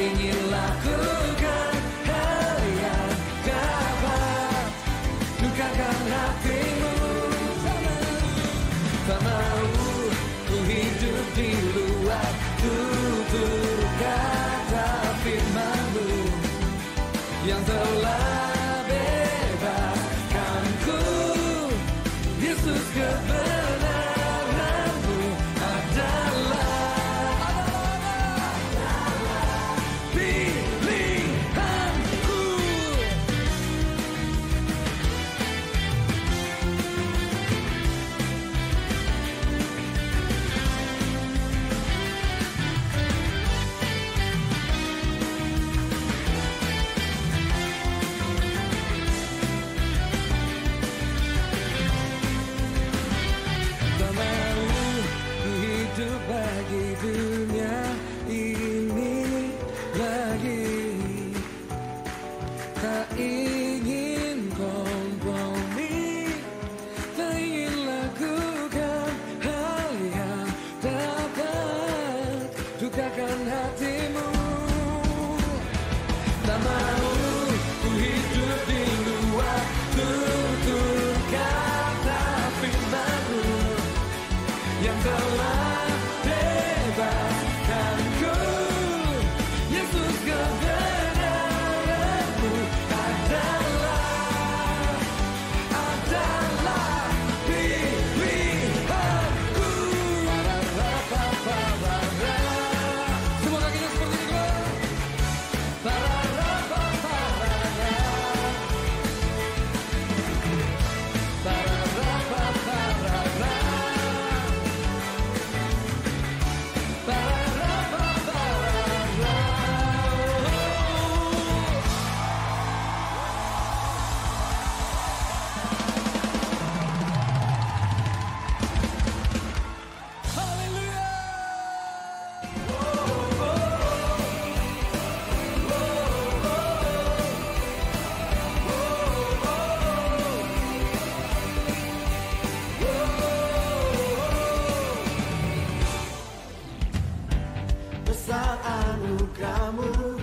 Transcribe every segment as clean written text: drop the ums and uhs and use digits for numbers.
ingin lakukan hal yang dapat lukakan hatimu. Tak mau ku hidup di luar tutur kata firman-Mu yang telah bebaskanku. Yesus, kebenaran-Mu adalah pilihanku. Tak mau ku hidup bagi dunia ini lagi. Tak ingin kompromi, tak ingin lakukan hal yang dapat lukakan hatimu. Tak mau ku hidup di luar tutur kata firman-Mu yang telah bebaskanku. Yesus, kebenaran-Mu adalah pilihanku. Semua kakinya seperti itu. Besar anugerah-Mu,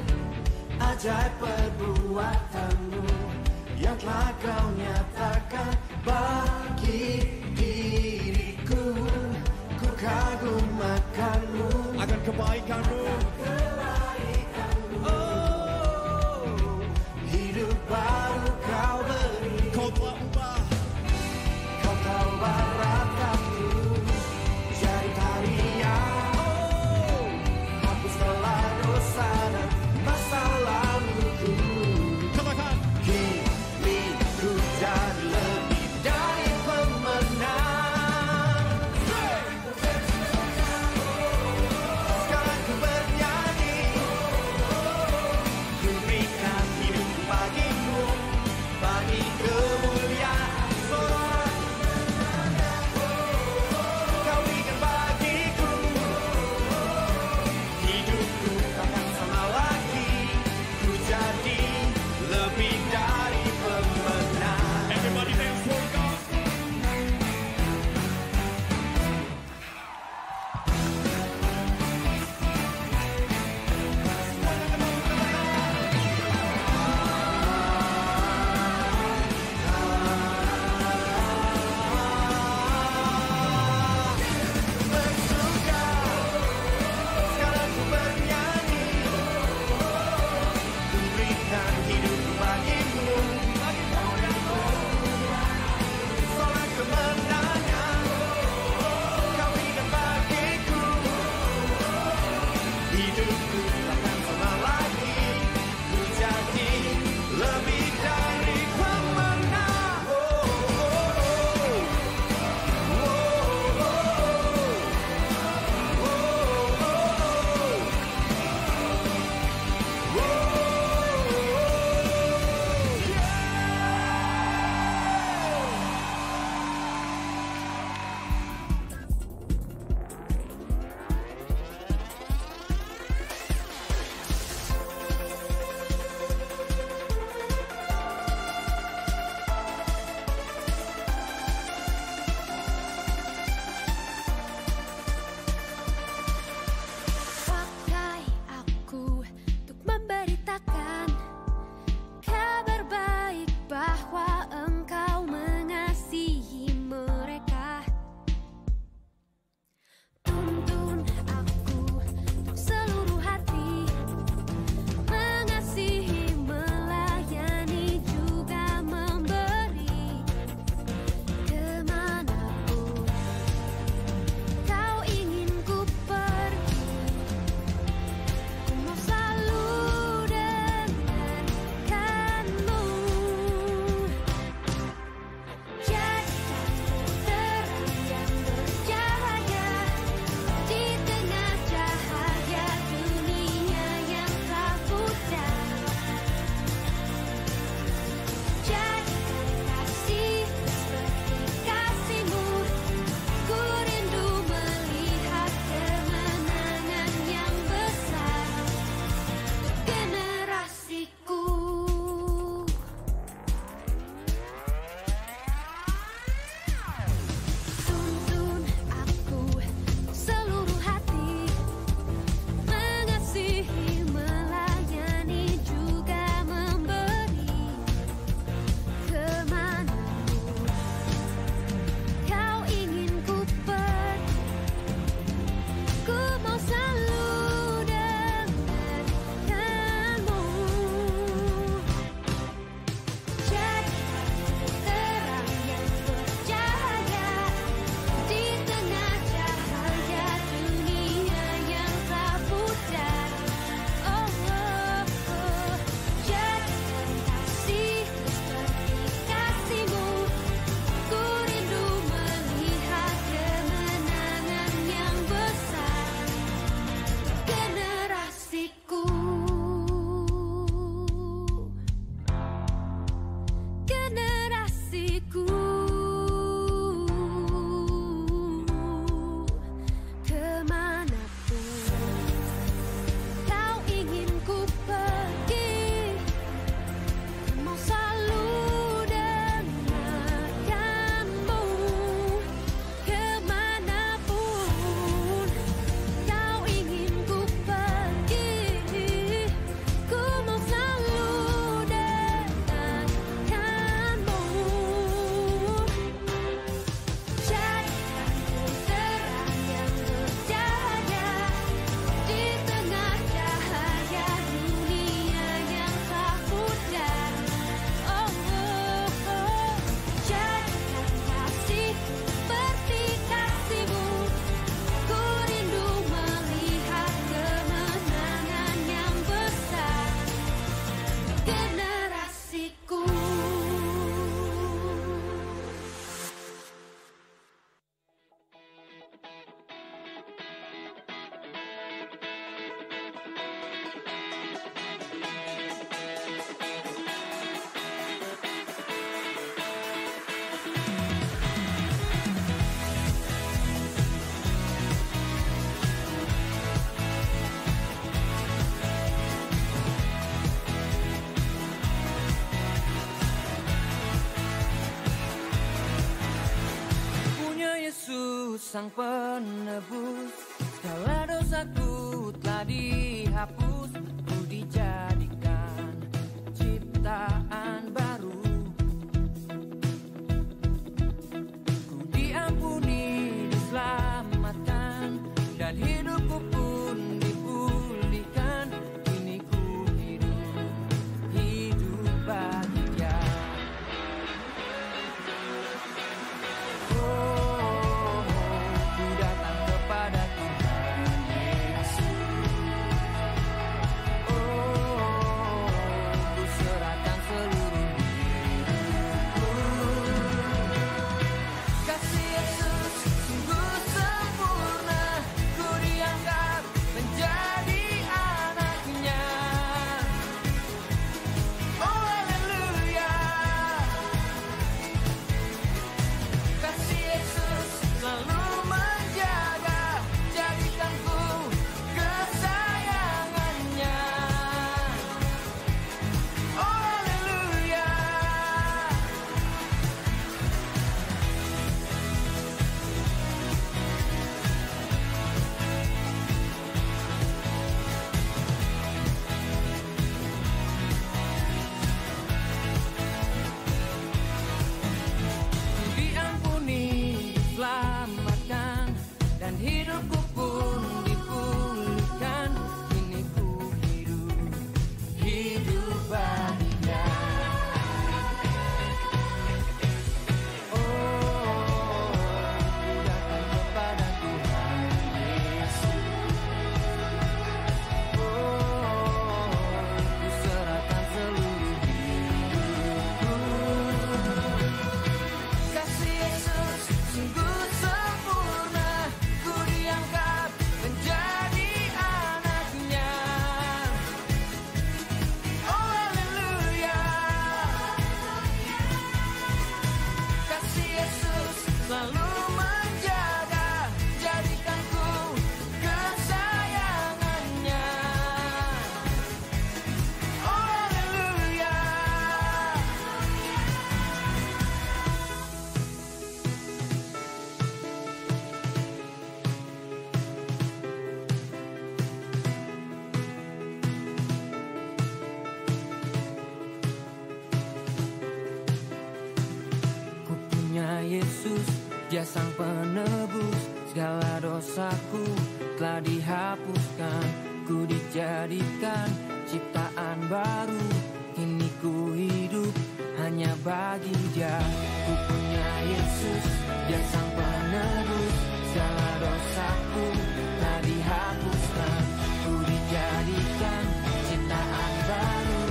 ajaib perbuatan-Mu yang telah Kau nyatakan bagi diriku. Ku kagum akan-Mu, akan kebaikan-Mu. Oh, hidup baru Kau beri. Kau telah ubah, Kau tahu rataku jadi karya. Hapuskanlah dosa dan masa laluku. katakan Kini ku jadi lebih dari pemenang. Sekarang ku bernyanyi sang penebus, segala dosaku telah dihapus, ku dijadikan ciptaan baru. Ku diampuni, diselamatkan, dan hidupku pun dipulihkan. Kini ku hidup bahagia. Oh, ku datang kepada Tuhan Yesus. Oh, ku serahkan seluruh hidupku. Kasih Yesus sungguh sempurna, ku dianggap menjadi anaknya. Oh haleluya. Kasih Yesus selalu menjaga, jadikanku kesayangannya. Oh haleluya. Diampuni, diselamatkan, dan hidupku pun dipulihkan. Kini ku hidup bahagia. Oh, ku datang kepada Tuhan Yesus. Oh, ku serahkan seluruh hidupku. Kasih Yesus sungguh sempurna, ku diangkat menjadi anaknya. Oh haleluya. Kasih Yesus selalu menjaga, jadikanku kesayangannya. Oh haleluya. Ku punya Yesus, Dia sang penebus, segala dosaku telah dihapuskan. Ku dijadikan ciptaan baru, kini ku hidup hanya bagi Dia. Ku punya Yesus, Dia sang penebus, segala dosaku telah dihapuskan. Ku dijadikan ciptaan baru,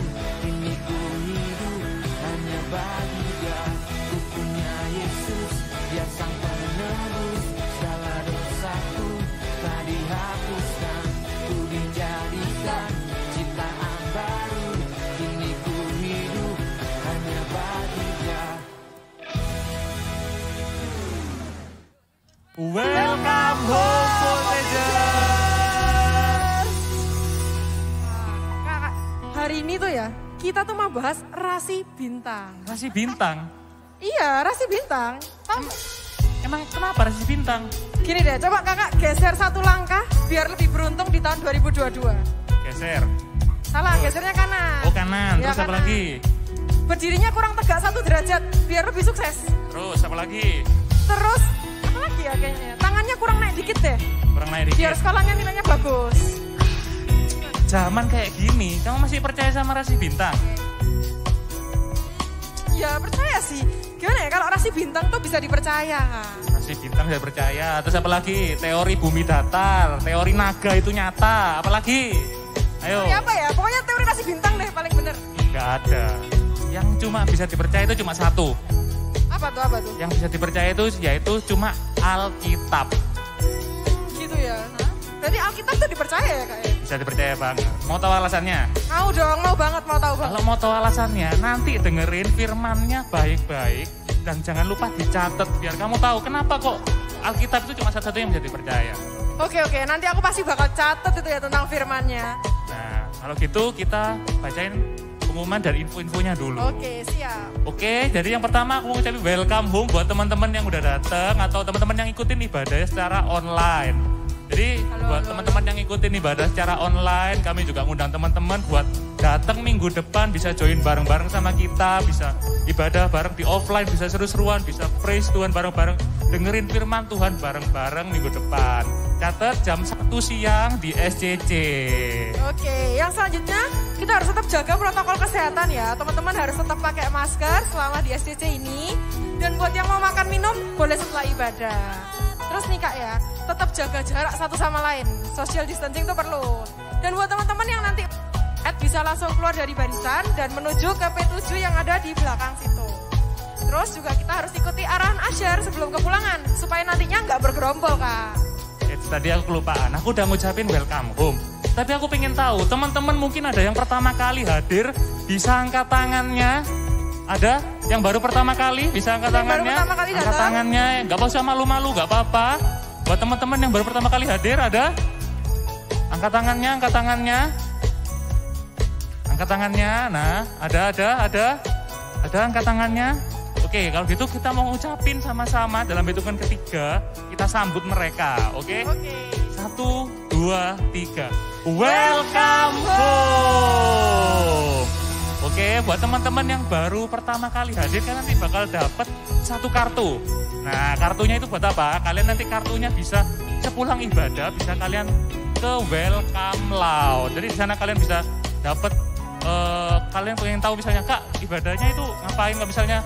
kini ku hidup hanya bagi Dia. Ku punya Yesus, Dia sang penebus, segala dosaku telah dihapuskan. Ku dijadikan ciptaan baru, kini ku hidup hanya bagi Dia. Welcome home Voltagers. Kakak, hari ini tuh ya, kita tuh mau bahas rasi bintang. Rasi bintang? Iya, rasi bintang. Emang kenapa rasi bintang? Gini deh, coba kakak geser satu langkah biar lebih beruntung di tahun 2022. Geser. Salah, gesernya kanan. Oh kanan, Iya, terus apa kanan. lagi? Berdirinya kurang tegak 1 derajat biar lebih sukses. Terus apa lagi? Terus, apa lagi ya kayaknya? Tangannya kurang naik dikit deh, Kurang naik biar dikit. sekolahnya nilainya bagus. Zaman kayak gini, kamu masih percaya sama rasi bintang? Ya percaya sih. Gimana ya kalau rasi bintang tuh bisa dipercaya kan? Rasi bintang saya percaya. Terus apa lagi? Teori bumi datar, teori naga itu nyata. Apa lagi? Ayo. Teori apa ya? Pokoknya teori rasi bintang deh paling bener. Gak ada. Yang cuma bisa dipercaya itu cuma satu. Apa tuh? Yang bisa dipercaya itu yaitu cuma Alkitab. Gitu ya. Hah? Berarti Alkitab tuh dipercaya ya kak? Bisa dipercaya banget. Mau tahu alasannya? Mau dong, mau banget, mau tahu banget. Kalau mau tahu alasannya, nanti dengerin firmannya baik-baik. Dan jangan lupa dicatat, biar kamu tahu kenapa kok Alkitab itu cuma satu-satu yang bisa dipercaya. Oke, nanti aku pasti bakal catat itu ya tentang firmannya. Nah, kalau gitu kita bacain pengumuman dan info-infonya dulu. Oke, siap. Oke, jadi yang pertama aku mau ucapin welcome home buat teman-teman yang udah datang atau teman-teman yang ikutin ibadahnya secara online. Jadi buat teman-teman yang ikutin ibadah secara online, kami juga ngundang teman-teman buat datang minggu depan, bisa join bareng-bareng sama kita, bisa ibadah bareng di offline, bisa seru-seruan, bisa praise Tuhan bareng-bareng, dengerin firman Tuhan bareng-bareng minggu depan. Catat jam 1 siang di SCC. Oke, yang selanjutnya kita harus tetap jaga protokol kesehatan ya. Teman-teman harus tetap pakai masker selama di SCC ini. Dan buat yang mau makan minum, boleh setelah ibadah. Terus nih Kak ya, tetap jaga jarak satu sama lain. Social distancing itu perlu. Dan buat teman-teman yang nanti bisa langsung keluar dari barisan dan menuju ke P7 yang ada di belakang situ. Terus juga kita harus ikuti arahan asyar sebelum kepulangan, supaya nantinya nggak bergerombol Kak. Tadi aku kelupaan, aku udah ngucapin welcome home. Tapi aku pengen tahu, teman-teman mungkin ada yang pertama kali hadir, bisa angkat tangannya. Ada yang baru pertama kali, bisa angkat tangannya. Angkat tangannya, nggak usah malu-malu, nggak apa-apa. Buat teman-teman yang baru pertama kali hadir, ada? Angkat tangannya, angkat tangannya. Angkat tangannya, nah ada angkat tangannya. Oke, kalau gitu kita mau ngucapin sama-sama dalam hitungan ketiga, kita sambut mereka, oke? Oke. 1, 2, 3. Welcome home. Oke, buat teman-teman yang baru pertama kali hadir, kalian nanti bakal dapat 1 kartu. Nah, kartunya itu buat apa? Kalian nanti kartunya bisa sepulang ibadah, bisa kalian ke Welcome Lounge. Jadi di sana kalian bisa dapat, kalian pengen tahu misalnya, Kak, ibadahnya itu ngapain? Nggak misalnya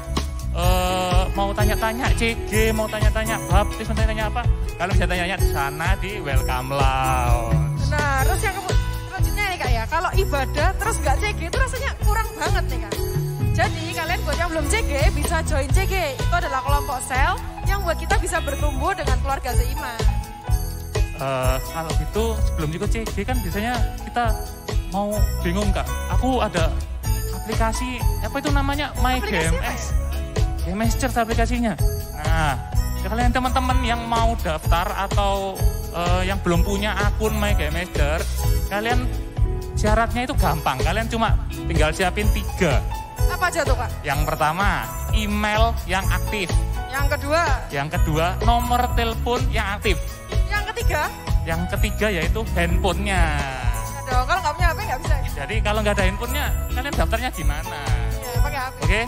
mau tanya-tanya CG, mau tanya-tanya baptis, mau tanya-tanya apa, kalian bisa tanya-tanya di sana di Welcome Lounge. Nah, terus yang selanjutnya nih Kak ya, kalau ibadah terus nggak CG itu rasanya kurang banget nih Kak. Jadi kalian buat yang belum CG bisa join CG. Itu adalah kelompok sel yang buat kita bisa bertumbuh dengan keluarga seiman. Kalau gitu sebelum ikut CG kan biasanya kita mau bingung Kak. Aku ada aplikasi apa itu namanya MyGMS. GMS aplikasinya. Nah, kalian teman-teman yang mau daftar atau yang belum punya akun MyGMS, kalian syaratnya itu gampang. Kalian cuma tinggal siapin 3. Apa aja tuh Kak? Yang pertama, email yang aktif. Yang kedua, nomor telepon yang aktif. Yang ketiga yaitu handphonenya. Aduh, kalau nggak punya HP nggak bisa ya? Jadi kalau nggak ada handphonenya, kalian daftarnya gimana? Ya, pakai HP. Oke?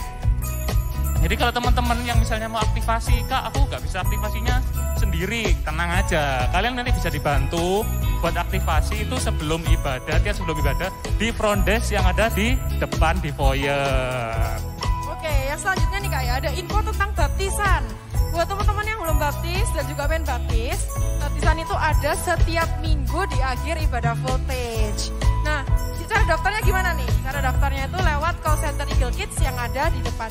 Jadi kalau teman-teman yang misalnya mau aktivasi, Kak, aku nggak bisa aktivasinya sendiri, tenang aja. Kalian nanti bisa dibantu buat aktivasi itu sebelum ibadah, di front desk yang ada di depan di foyer. Oke, yang selanjutnya nih Kak ya, ada info tentang baptisan. Buat teman-teman yang belum baptis dan juga pengen baptis, baptisan itu ada setiap minggu di akhir ibadah voltage. Nah, cara daftarnya gimana nih? Cara daftarnya itu lewat call center Eagle Kids yang ada di depan.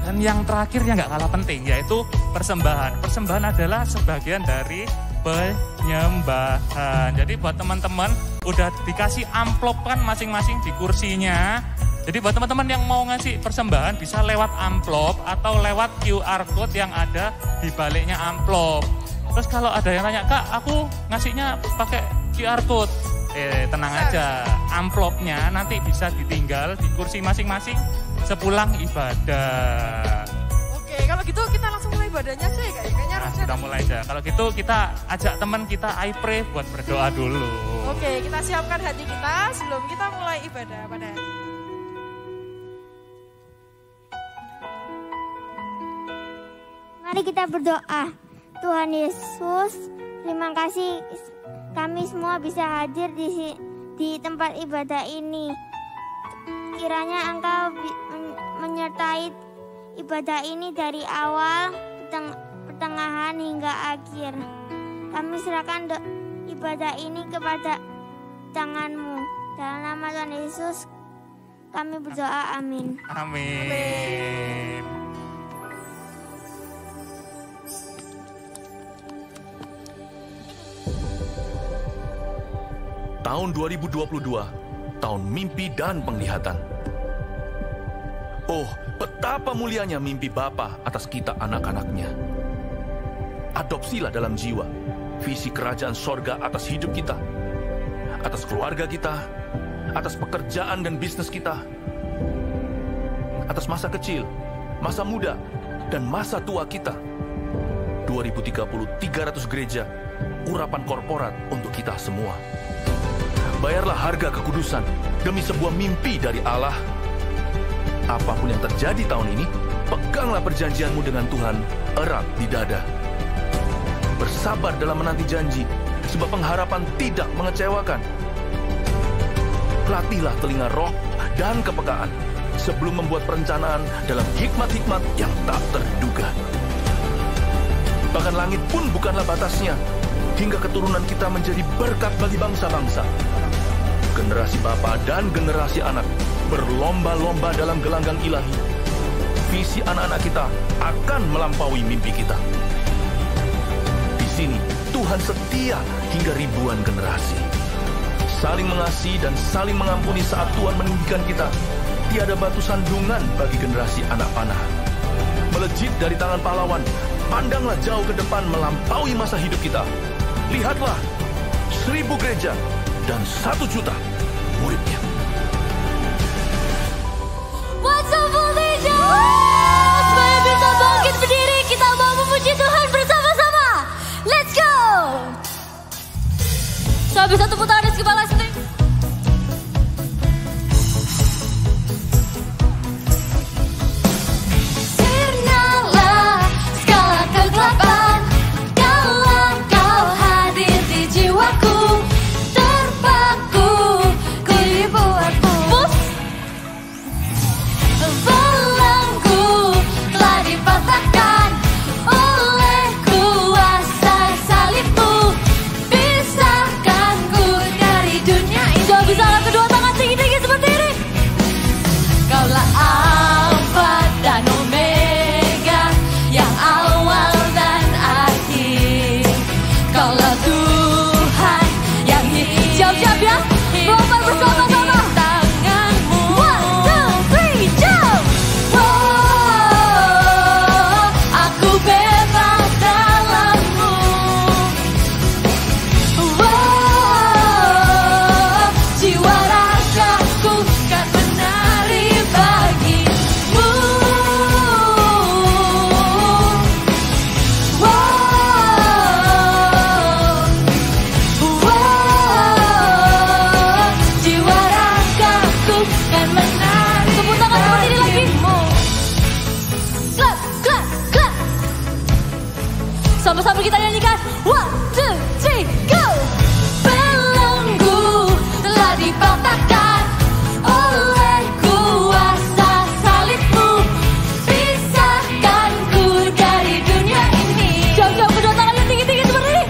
Dan yang terakhirnya nggak kalah penting, yaitu persembahan. Persembahan adalah sebagian dari penyembahan. Jadi buat teman-teman udah dikasih amplop kan masing-masing di kursinya. Jadi buat teman-teman yang mau ngasih persembahan bisa lewat amplop atau lewat QR code yang ada di baliknya amplop. Terus kalau ada yang tanya, Kak, aku ngasihnya pakai QR code. Tenang aja, amplopnya nanti bisa ditinggal di kursi masing-masing sepulang ibadah. Oke, kalau gitu kita langsung mulai ibadahnya sih kayaknya. Nah, sudah mulai aja. Kalau gitu kita ajak teman kita I pray buat berdoa dulu. Oke, kita siapkan hati kita sebelum kita mulai ibadah pada hari ini. Mari kita berdoa. Tuhan Yesus, terima kasih kami semua bisa hadir di tempat ibadah ini. Kiranya Engkau menyertai ibadah ini dari awal, pertengahan hingga akhir. Kami serahkan ibadah ini kepada tangan-Mu. Dalam nama Tuhan Yesus kami berdoa, amin. Amin. Tahun 2022, tahun mimpi dan penglihatan. Oh, betapa mulianya mimpi Bapa atas kita anak-anaknya. Adopsilah dalam jiwa visi kerajaan sorga atas hidup kita, atas keluarga kita, atas pekerjaan dan bisnis kita, atas masa kecil, masa muda, dan masa tua kita. 2030, 300 gereja, urapan korporat untuk kita semua. Bayarlah harga kekudusan demi sebuah mimpi dari Allah. Apapun yang terjadi tahun ini, peganglah perjanjianmu dengan Tuhan erat di dada. Bersabar dalam menanti janji, sebab pengharapan tidak mengecewakan. Latihlah telinga roh dan kepekaan sebelum membuat perencanaan dalam hikmat-hikmat yang tak terduga. Bahkan langit pun bukanlah batasnya, hingga keturunan kita menjadi berkat bagi bangsa-bangsa. Generasi bapa dan generasi anak berlomba-lomba dalam gelanggang ilahi. Visi anak-anak kita akan melampaui mimpi kita. Di sini Tuhan setia hingga ribuan generasi. Saling mengasihi dan saling mengampuni saat Tuhan meninggikan kita. Tiada batu sandungan bagi generasi anak panah. Melejit dari tangan pahlawan, pandanglah jauh ke depan melampaui masa hidup kita. Lihatlah, 1000 gereja dan 1 juta muridnya. What's up, Voltage? Supaya bisa bangkit berdiri, kita mau memuji Tuhan bersama-sama. Let's go! So, bisa tepuk tangan di kepala sendiri. Sirnalah segala kegelapan, dalam kau hadir di jiwaku. Terpaku, ku dibuatku. Belenggu telah dipatahkan oleh kuasa salibmu. Pisahkanku dari dunia ini. Coba bisa angkat kedua tangan tinggi-tinggi seperti ini. Kaulah Alfa dan Omega, yang awal dan akhir. Kaulah Tuhan yang hidup. Siap-siap ya, lompat bersama-sama. Tanganmu. 1, 2, 3, jump. Wow, aku bebas dalammu. Wow, jiwa ragaku kan menari bagimu. Wow, wow, jiwa ragaku kan menari. Tepuk tangan seperti ini lagi. Clap, clap, clap. Sama-sama kita nyanyikan. 1, 2, 3, go. Belenggu telah dipatahkan oleh kuasa salibmu. Pisahkanku dari dunia ini. Jauh-jauh kedua tangannya tinggi-tinggi seperti ini.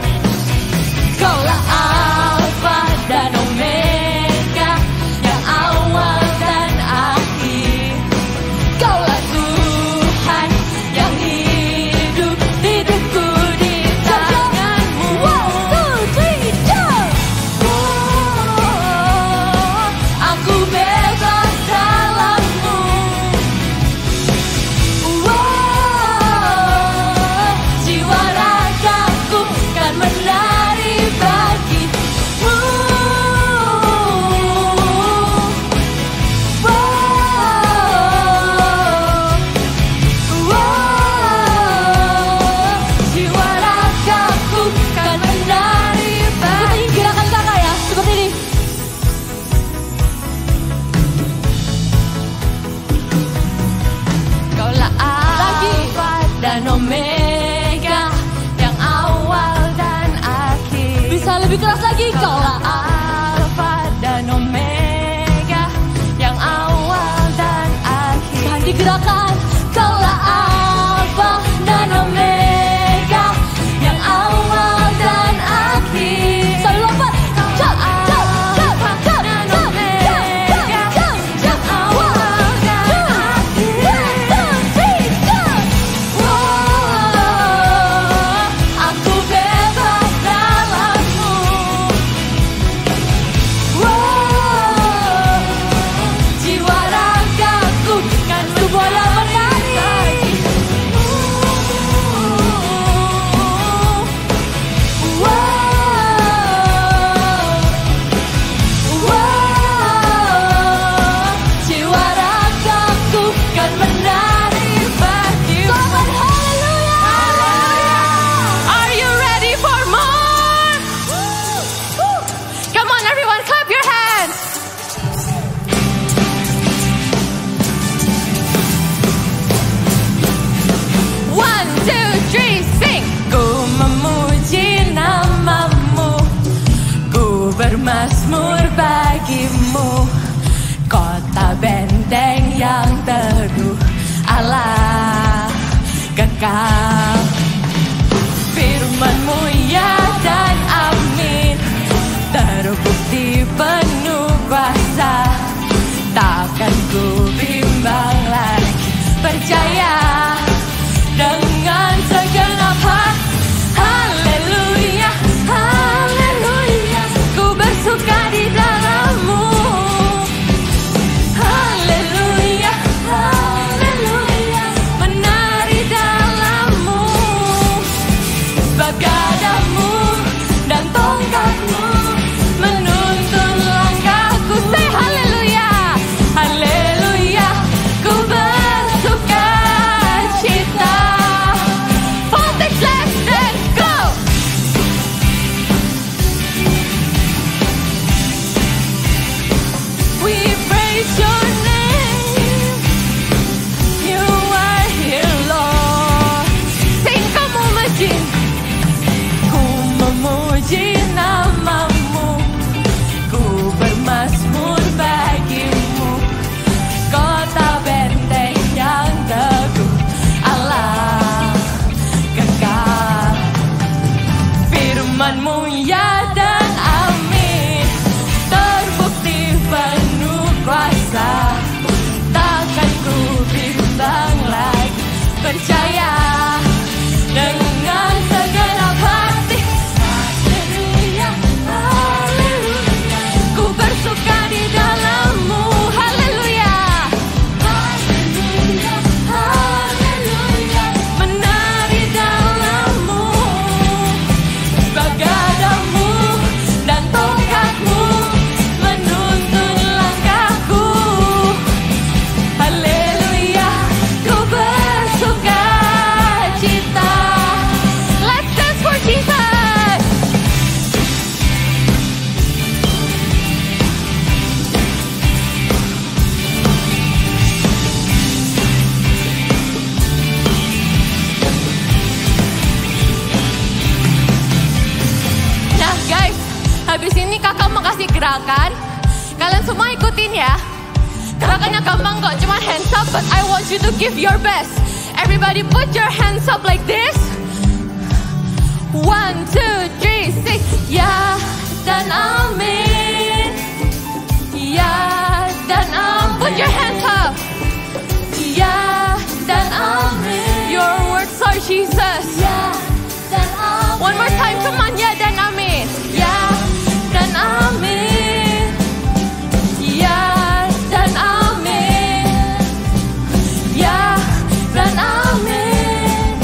Kaulah Alfa dan Omega, yang awal dan akhir. Kaulah Tuhan yang hidup, hidupku di tanganmu. 1, 2, 3, jump. Oh, aku bebas dalammu. Wow, jiwa ragaku kan menari bagimu. Wow, jiwa ragaku kan menari bagimu. Ikuti gerakan kakak ya, seperti ini. Kaulah Alfa dan Omega, yang awal dan akhir. Bisa lebih keras lagi. Kaulah Alfa dan Omega, yang awal dan akhir. Kan digerakkan. Kaulah Alfa dan Omega, yang awal dan akhir. Sambil lompat. Jump, jump, jump, jump, jump, jump, jump, jump, jump. Awal dan akhir. 1, 2, 3, jump. Wow, aku bebas dalammu. bermazmur bagimu, kota benteng yang teguh, Allah kekal. Firman-Mu ya dan amin, terbukti penuh kuasa, takkan ku bimbang lagi, percaya dengan segenap hati. Haleluya, haleluya, ku bersuka di dalam-Mu. Haleluya, haleluya, menari dalam-Mu. Sebab gadamu dan tongkatmu menuntun langkahku. Say haleluya, haleluya, ku bersuka cita. Voltage left and go. We praise your name, you are here Lord. Say kau memuji, ku memuji nama-Mu, ku bermazmur bagimu, kota benteng yang teguh, Allah kekal. Firman-Mu ya dan amin, terbukti penuh kuasa, takkan ku bimbang lagi, percaya dengan segenap hati. Haleluya, haleluya, ku bersuka di dalam-Mu. Haleluya, haleluya, haleluya, menari dalam-Mu. Sebab gadamu dan tongkatmu menuntun langkahku. Haleluya, ku bersuka cita. Let's dance for Jesus. Nah guys, habis ini kakak mau kasih gerakan. Kalian semua ikutin ya. Gerakannya gampang kok, cuma hands up, but I want you to give your best. Everybody put your hands up like this. 1, 2, 3, 6. Ya dan amin, ya dan amin. Put your hands up. Ya dan amin. Your words are Jesus. Ya dan amin. One more time, come on. Ya dan amin. Ya dan amin. Ya dan amin. Ya dan amin.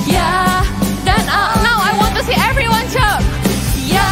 Ya dan amin. Now I want to see everyone jump. Ya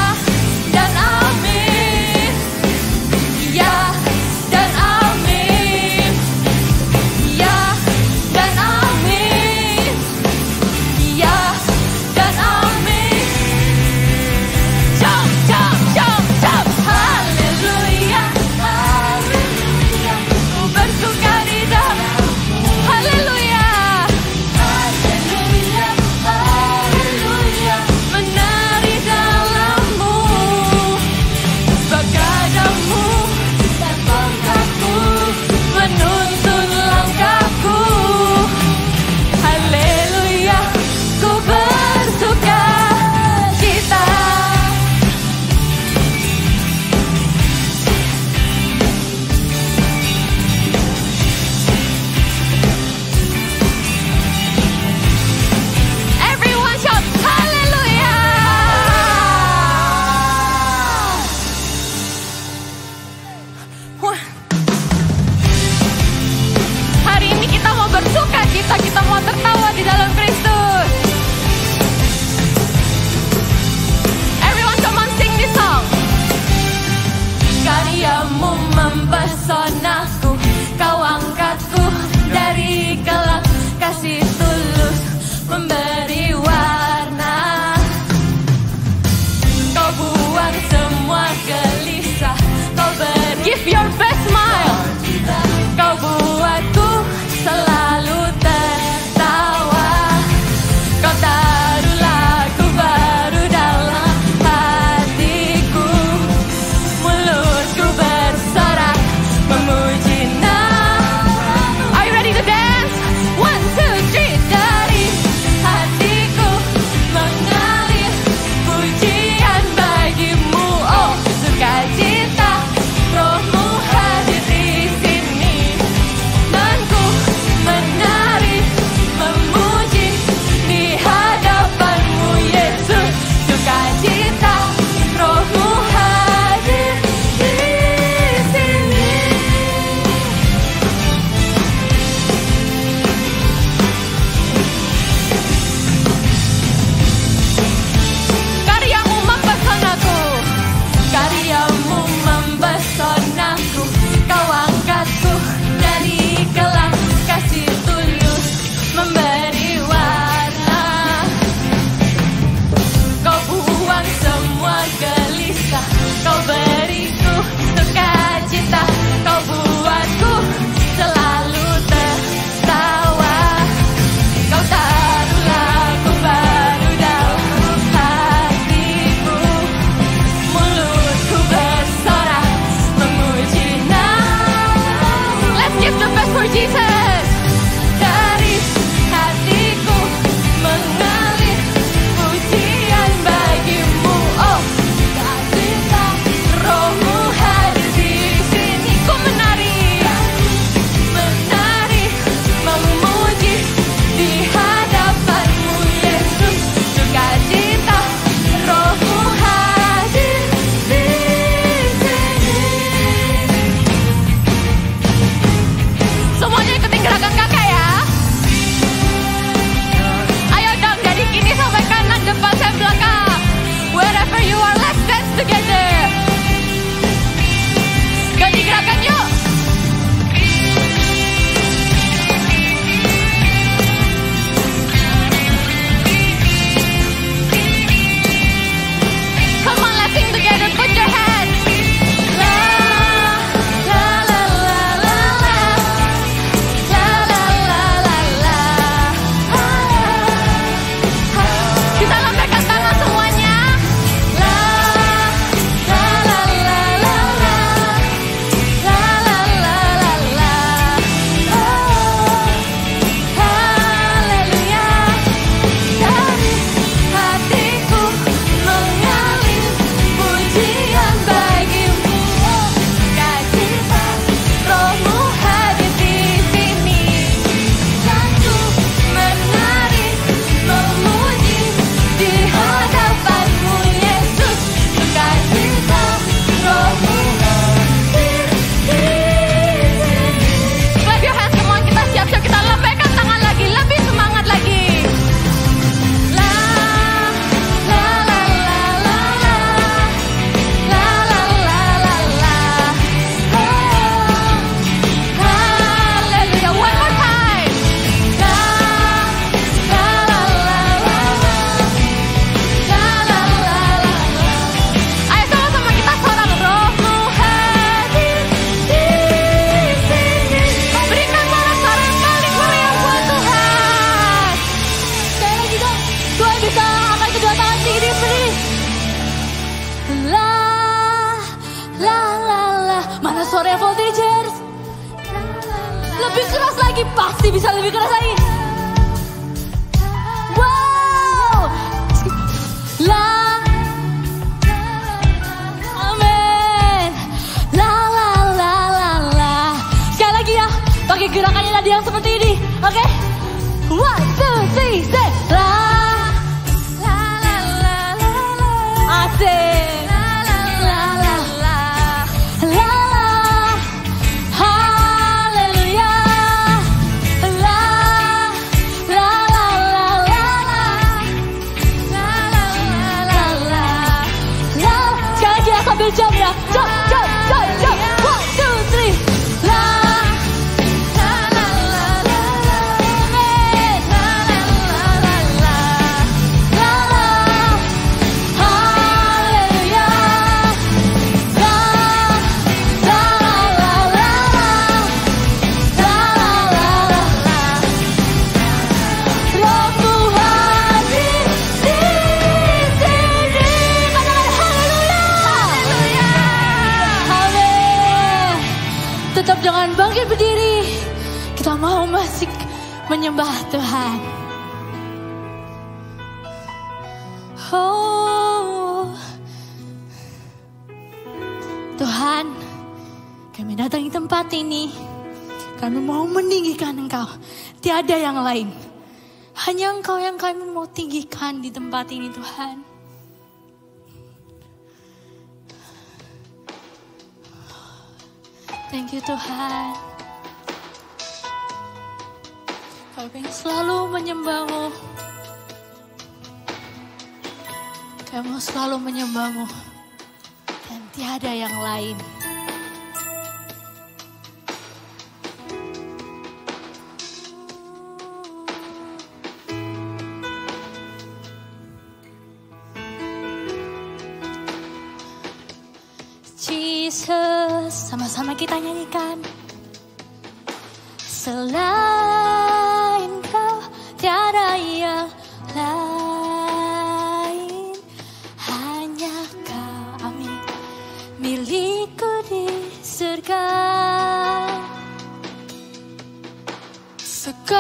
ya voltigers. Lebih keras lagi, pasti bisa lebih keras lagi. Wow. La. Amin. La la la la la. Sekali lagi ya, pakai gerakannya tadi yang seperti ini. Oke? 1, 2, 3, say. La. La la la la la. Asik. Jump ya, jump, jump, jump, jump. 1, 2, 3. La, la, la, la, la, la. Amen. La, la, la, la, la. La, la. Haleluya. La, la, la, la, la. La, la, la, la. Roh Tuhan di sini. Katakan haleluya. Tetap jangan bangkit berdiri. Kita mau masih menyembah Tuhan. Oh, Tuhan, kami datang di tempat ini. Kami mau meninggikan Engkau. Tiada yang lain. Hanya Engkau yang kami mau tinggikan di tempat ini, Tuhan. Thank you Tuhan. Kami pengen selalu menyembah-Mu. Kami mau selalu menyembah-Mu. Dan tiada yang lain. Jesus, sama-sama kita nyanyikan. Selain Kau tiada yang lain, hanya Kau, amin, milikku di surga. Sekalipun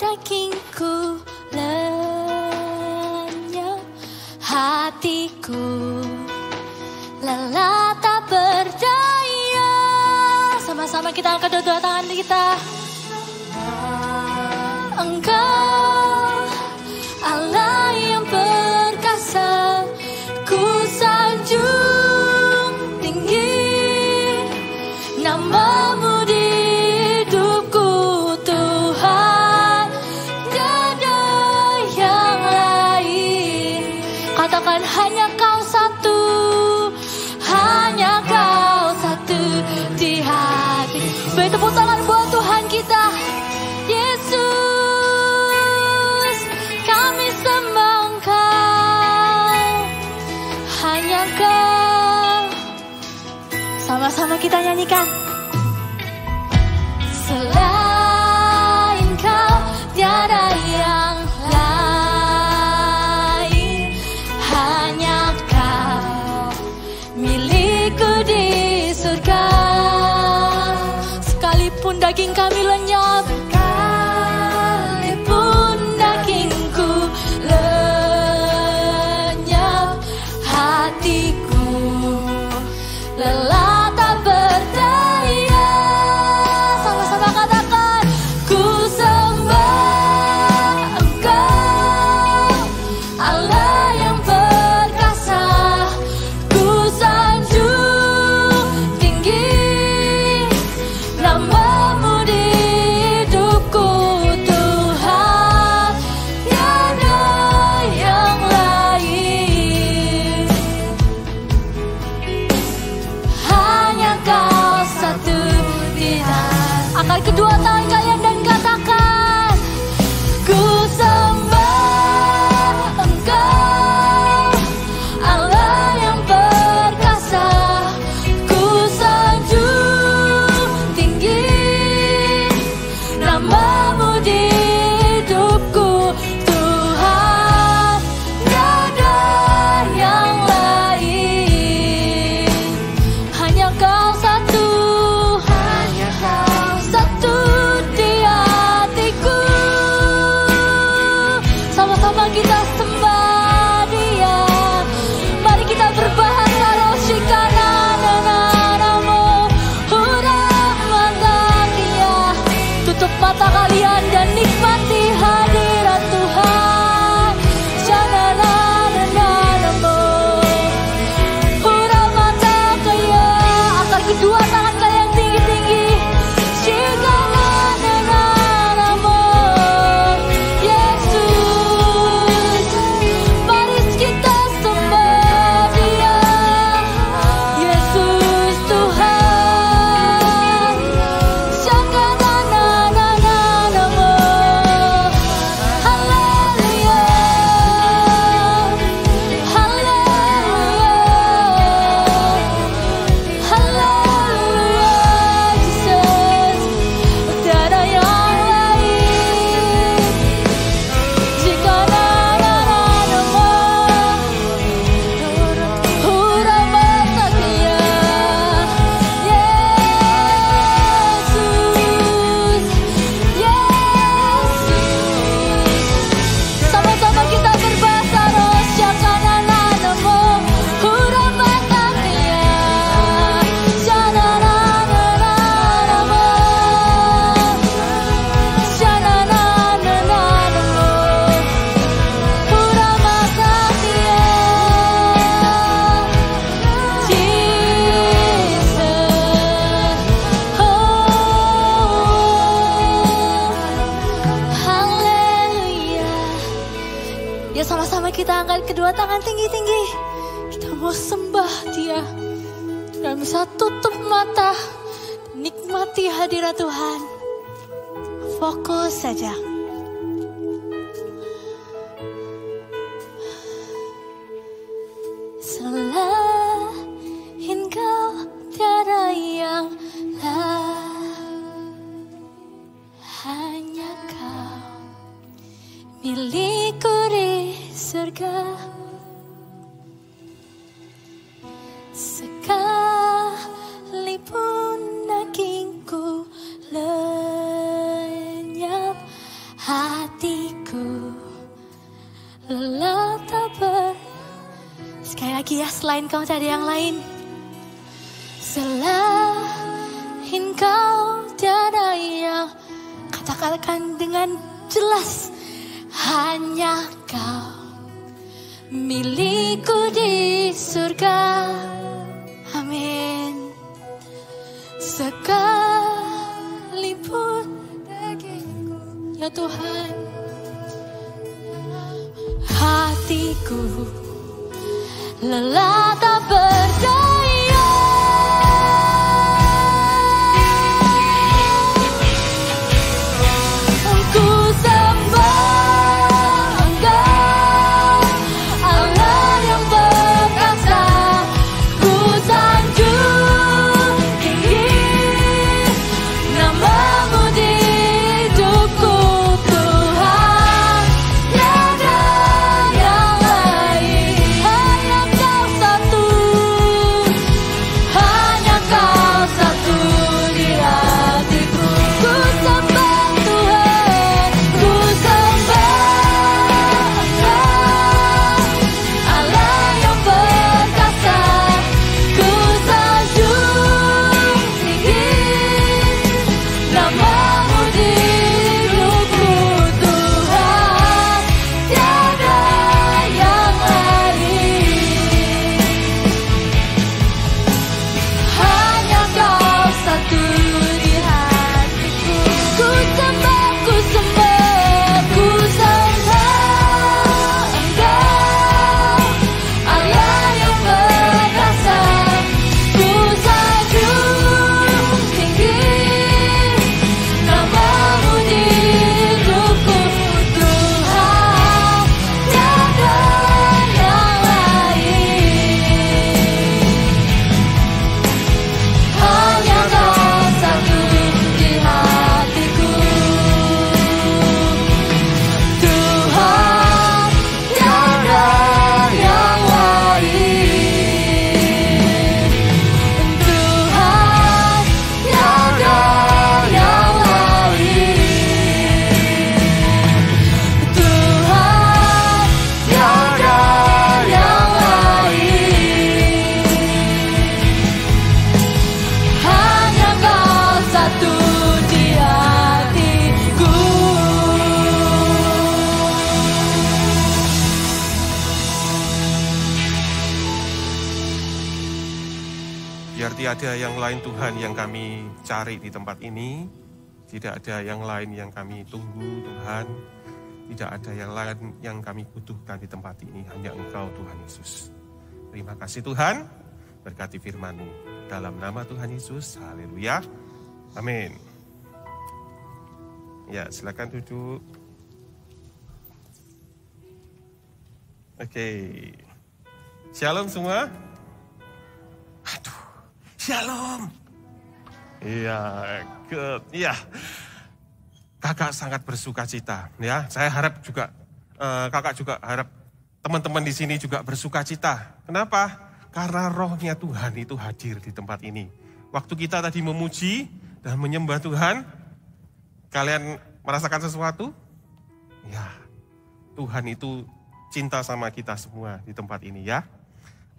dagingku lenyap, hatiku lelah tak berdaya. Sama-sama kita angkat kedua tangan kita. Engkau Allah yang perkasa, ku sanjung tinggi nama-Mu di hidupku Tuhan. Tiada yang lain. Katakan hanya Kau satu. Hanya Kau satu di hati. Beri tepuk tangan buat Tuhan kita. Yesus, kami sembah Engkau. Hanya Kau. Sama-sama kita nyanyikan. Selain Kau tiada yang lain. Hanya Kau milikku di surga. Sekalipun daging kami lenyap, sekalipun dagingku lenyap, hatiku lelah tak berdaya. Sama-sama katakan, ku sembah Engkau, Allah yang perkasa, ku sanjung tinggi nama-Mu di dua tangan tinggi-tinggi. Kita mau sembah Dia. Dan bisa tutup mata, nikmati hadirat Tuhan. Fokus saja. Selain Kau tiada yang lain, hanya Kau milikku di surga. Sekalipun dagingku lenyap, hatiku lelah tak Sekali lagi ya, selain Kau tak ada yang lain. Selain Kau tiada yang, katakan dengan jelas, hanya Kau milikku di surga. Amin. Sekalipun dagingku, ya Tuhan, hatiku lelah tak berdaya. Ku sembah Engkau, Allah yang perkasa. Ku sanjung tinggi nama-Mu di hidupku, Tuhan. Tiada yang lain, hanya Kau satu, hanya Kau satu di hatiku. Ku sembah Tuhan, ku sembah Engkau, Allah yang perkasa. Ku sanjung tinggi nama-Mu di hidupku, Tuhan. Tiada yang lain, hanya Kau satu di hatiku. Ku sembah, ku sembah, ku sembah Engkau, Allah yang perkasa. Ku sanjung tinggi nama-Mu di hidupku, Tuhan. Tiada yang lain, hanya Kau satu di hatiku, Tuhan. Tiada yang lain, Tuhan. Tiada yang lain, Tuhan. Tiada yang lain, hanya Kau satu di hatiku. Biar tiada yang lain Tuhan yang kami cari di tempat ini. Tidak ada yang lain yang kami tunggu Tuhan. Tidak ada yang lain yang kami butuhkan di tempat ini. Hanya Engkau Tuhan Yesus. Terima kasih Tuhan. Berkati firman-Mu. Dalam nama Tuhan Yesus. Haleluya. Amin. Ya, silakan duduk. Oke. Shalom semua. Aduh. Shalom. Iya, iya. Kakak sangat bersuka cita, ya. Saya harap juga kakak juga harap teman-teman di sini juga bersuka cita. Kenapa? Karena rohnya Tuhan itu hadir di tempat ini. Waktu kita tadi memuji dan menyembah Tuhan, kalian merasakan sesuatu? Ya, Tuhan itu cinta sama kita semua di tempat ini ya.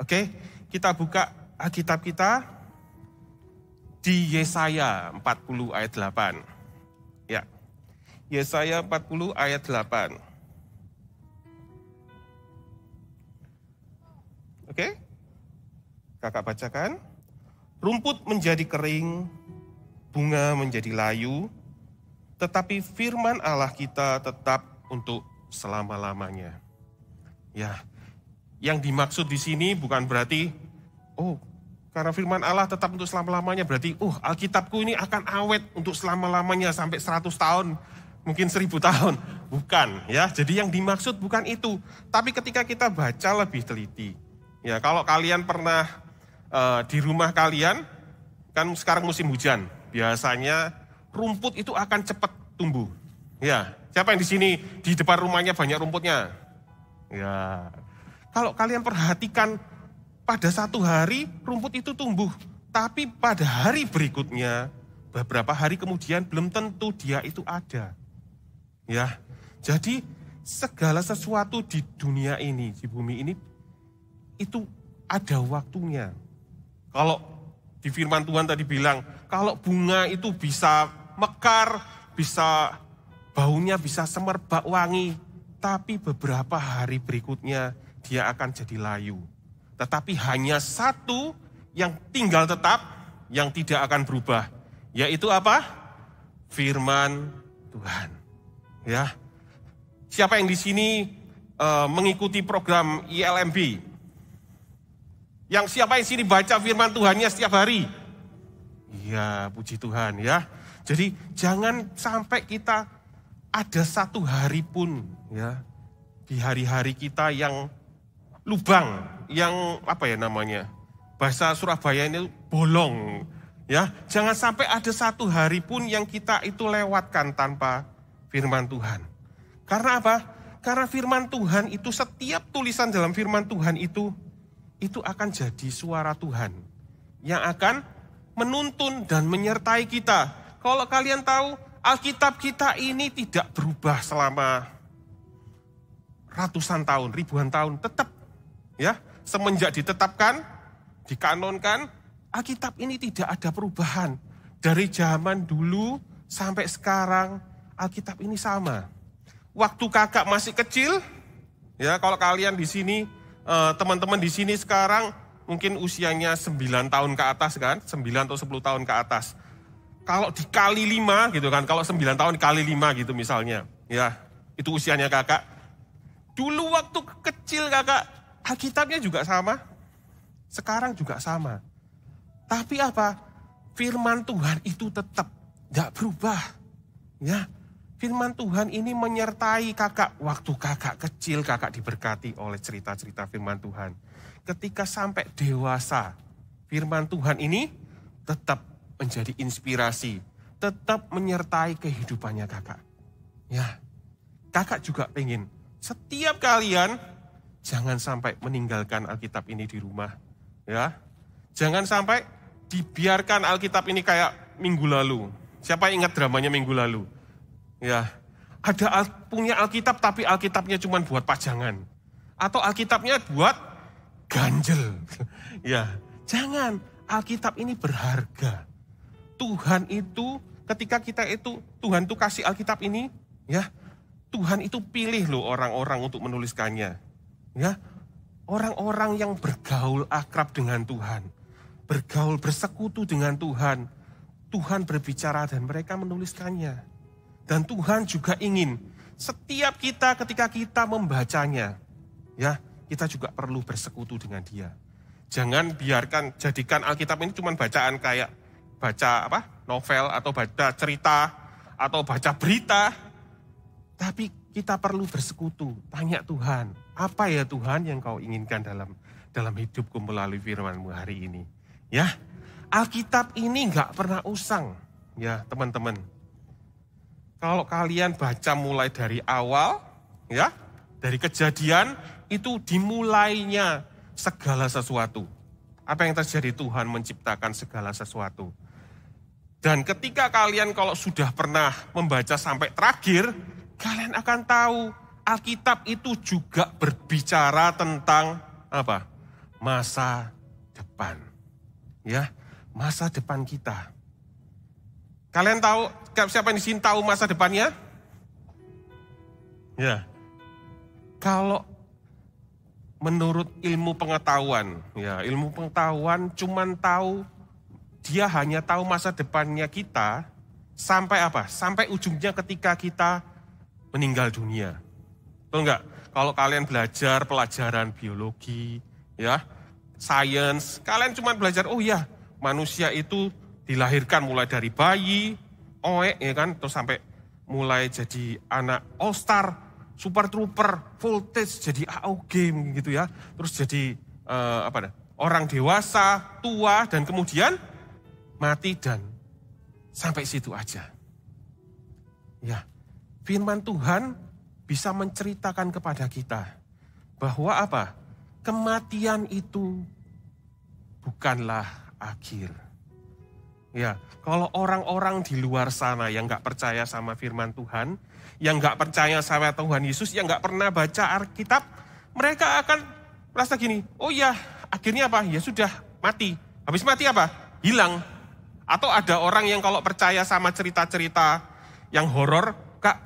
Oke, kita buka Alkitab kita di Yesaya 40 ayat 8. Ya. Yesaya 40 ayat 8. Oke? Kakak bacakan. Rumput menjadi kering, bunga menjadi layu, tetapi firman Allah kita tetap untuk selama-lamanya. Ya. Yang dimaksud di sini bukan berarti, karena firman Allah tetap untuk selama-lamanya, berarti, Alkitabku ini akan awet untuk selama-lamanya sampai 100 tahun, mungkin 1000 tahun. Bukan, ya. Jadi yang dimaksud bukan itu. Tapi ketika kita baca lebih teliti, ya, kalau kalian pernah di rumah kalian, kan sekarang musim hujan, biasanya rumput itu akan cepat tumbuh. Ya, siapa yang di sini di depan rumahnya banyak rumputnya? Ya, kalau kalian perhatikan pada satu hari rumput itu tumbuh, tapi pada hari berikutnya, beberapa hari kemudian belum tentu dia itu ada. Ya, jadi segala sesuatu di dunia ini, di bumi ini, itu ada waktunya. Kalau di firman Tuhan tadi bilang, kalau bunga itu bisa mekar, bisa baunya bisa semerbak wangi, tapi beberapa hari berikutnya dia akan jadi layu. Tetapi hanya satu yang tinggal tetap, yang tidak akan berubah, yaitu apa? Firman Tuhan. Ya, siapa yang di sini mengikuti program ILMB? Siapa yang sini baca firman Tuhannya setiap hari? Iya, puji Tuhan ya. Jadi jangan sampai kita ada satu hari pun ya di hari-hari kita yang lubang, yang bahasa Surabaya ini bolong ya. Jangan sampai ada satu hari pun yang kita itu lewatkan tanpa firman Tuhan. Karena apa? Karena firman Tuhan itu, setiap tulisan dalam firman Tuhan itu akan jadi suara Tuhan yang akan menuntun dan menyertai kita. Kalau kalian tahu, Alkitab kita ini tidak berubah selama ratusan tahun, ribuan tahun, tetap ya, semenjak ditetapkan, dikanonkan, Alkitab ini tidak ada perubahan. Dari zaman dulu sampai sekarang, Alkitab ini sama. Waktu kakak masih kecil, ya, kalau kalian di sini, teman-teman di sini sekarang mungkin usianya 9 tahun ke atas kan, 9 atau 10 tahun ke atas. Kalau dikali 5 gitu kan, kalau 9 tahun dikali 5 gitu misalnya, ya, itu usianya kakak. Dulu waktu kecil kakak, Alkitabnya juga sama, sekarang juga sama. Tapi apa? Firman Tuhan itu tetap gak berubah. Ya, firman Tuhan ini menyertai kakak. Waktu kakak kecil, kakak diberkati oleh cerita-cerita firman Tuhan. Ketika sampai dewasa, firman Tuhan ini tetap menjadi inspirasi, tetap menyertai kehidupannya kakak. Ya, kakak juga pengen setiap kalian jangan sampai meninggalkan Alkitab ini di rumah. Ya, jangan sampai dibiarkan Alkitab ini kayak minggu lalu. Siapa yang ingat dramanya minggu lalu? Ya, ada punya Alkitab tapi Alkitabnya cuma buat pajangan. Atau Alkitabnya buat ganjel. Ya, jangan. Alkitab ini berharga. Tuhan itu, ketika kita itu, Tuhan itu kasih Alkitab ini, ya, Tuhan itu pilih loh orang-orang untuk menuliskannya. Ya, orang-orang yang bergaul akrab dengan Tuhan. Bergaul, bersekutu dengan Tuhan. Tuhan berbicara dan mereka menuliskannya. Dan Tuhan juga ingin setiap kita ketika kita membacanya, ya, kita juga perlu bersekutu dengan Dia. Jangan jadikan Alkitab ini cuma bacaan kayak baca novel atau baca cerita atau baca berita. Tapi kita perlu bersekutu, tanya Tuhan, apa ya Tuhan yang kau inginkan dalam hidupku melalui firman-Mu hari ini. Ya, Alkitab ini gak pernah usang, ya teman-teman. Kalau kalian baca mulai dari awal, ya, dari Kejadian, itu dimulainya segala sesuatu. Apa yang terjadi? Tuhan menciptakan segala sesuatu. Dan ketika kalian kalau sudah pernah membaca sampai terakhir, kalian akan tahu Alkitab itu juga berbicara tentang apa? Masa depan. Ya, masa depan kita. Kalian tahu, siapa yang di sini tahu masa depannya? Ya. Kalau menurut ilmu pengetahuan, ya, ilmu pengetahuan cuman tahu, dia hanya tahu masa depannya kita sampai apa? Sampai ujungnya ketika kita meninggal dunia. Betul enggak? kalau kalian belajar pelajaran biologi, ya, sains, kalian cuma belajar, oh ya, manusia itu dilahirkan mulai dari bayi, ya kan, terus sampai mulai jadi anak all-star, super trooper, voltage, jadi AOG gitu ya. Terus jadi orang dewasa, tua, dan kemudian mati dan sampai situ aja. Ya, firman Tuhan bisa menceritakan kepada kita bahwa apa? Kematian itu bukanlah akhir. Ya, kalau orang-orang di luar sana yang gak percaya sama firman Tuhan, yang gak percaya sama Tuhan Yesus, yang gak pernah baca Alkitab, mereka akan merasa gini, oh ya, akhirnya apa? Ya sudah, mati. Habis mati apa? Hilang. Atau ada orang yang kalau percaya sama cerita-cerita yang horor, Kak,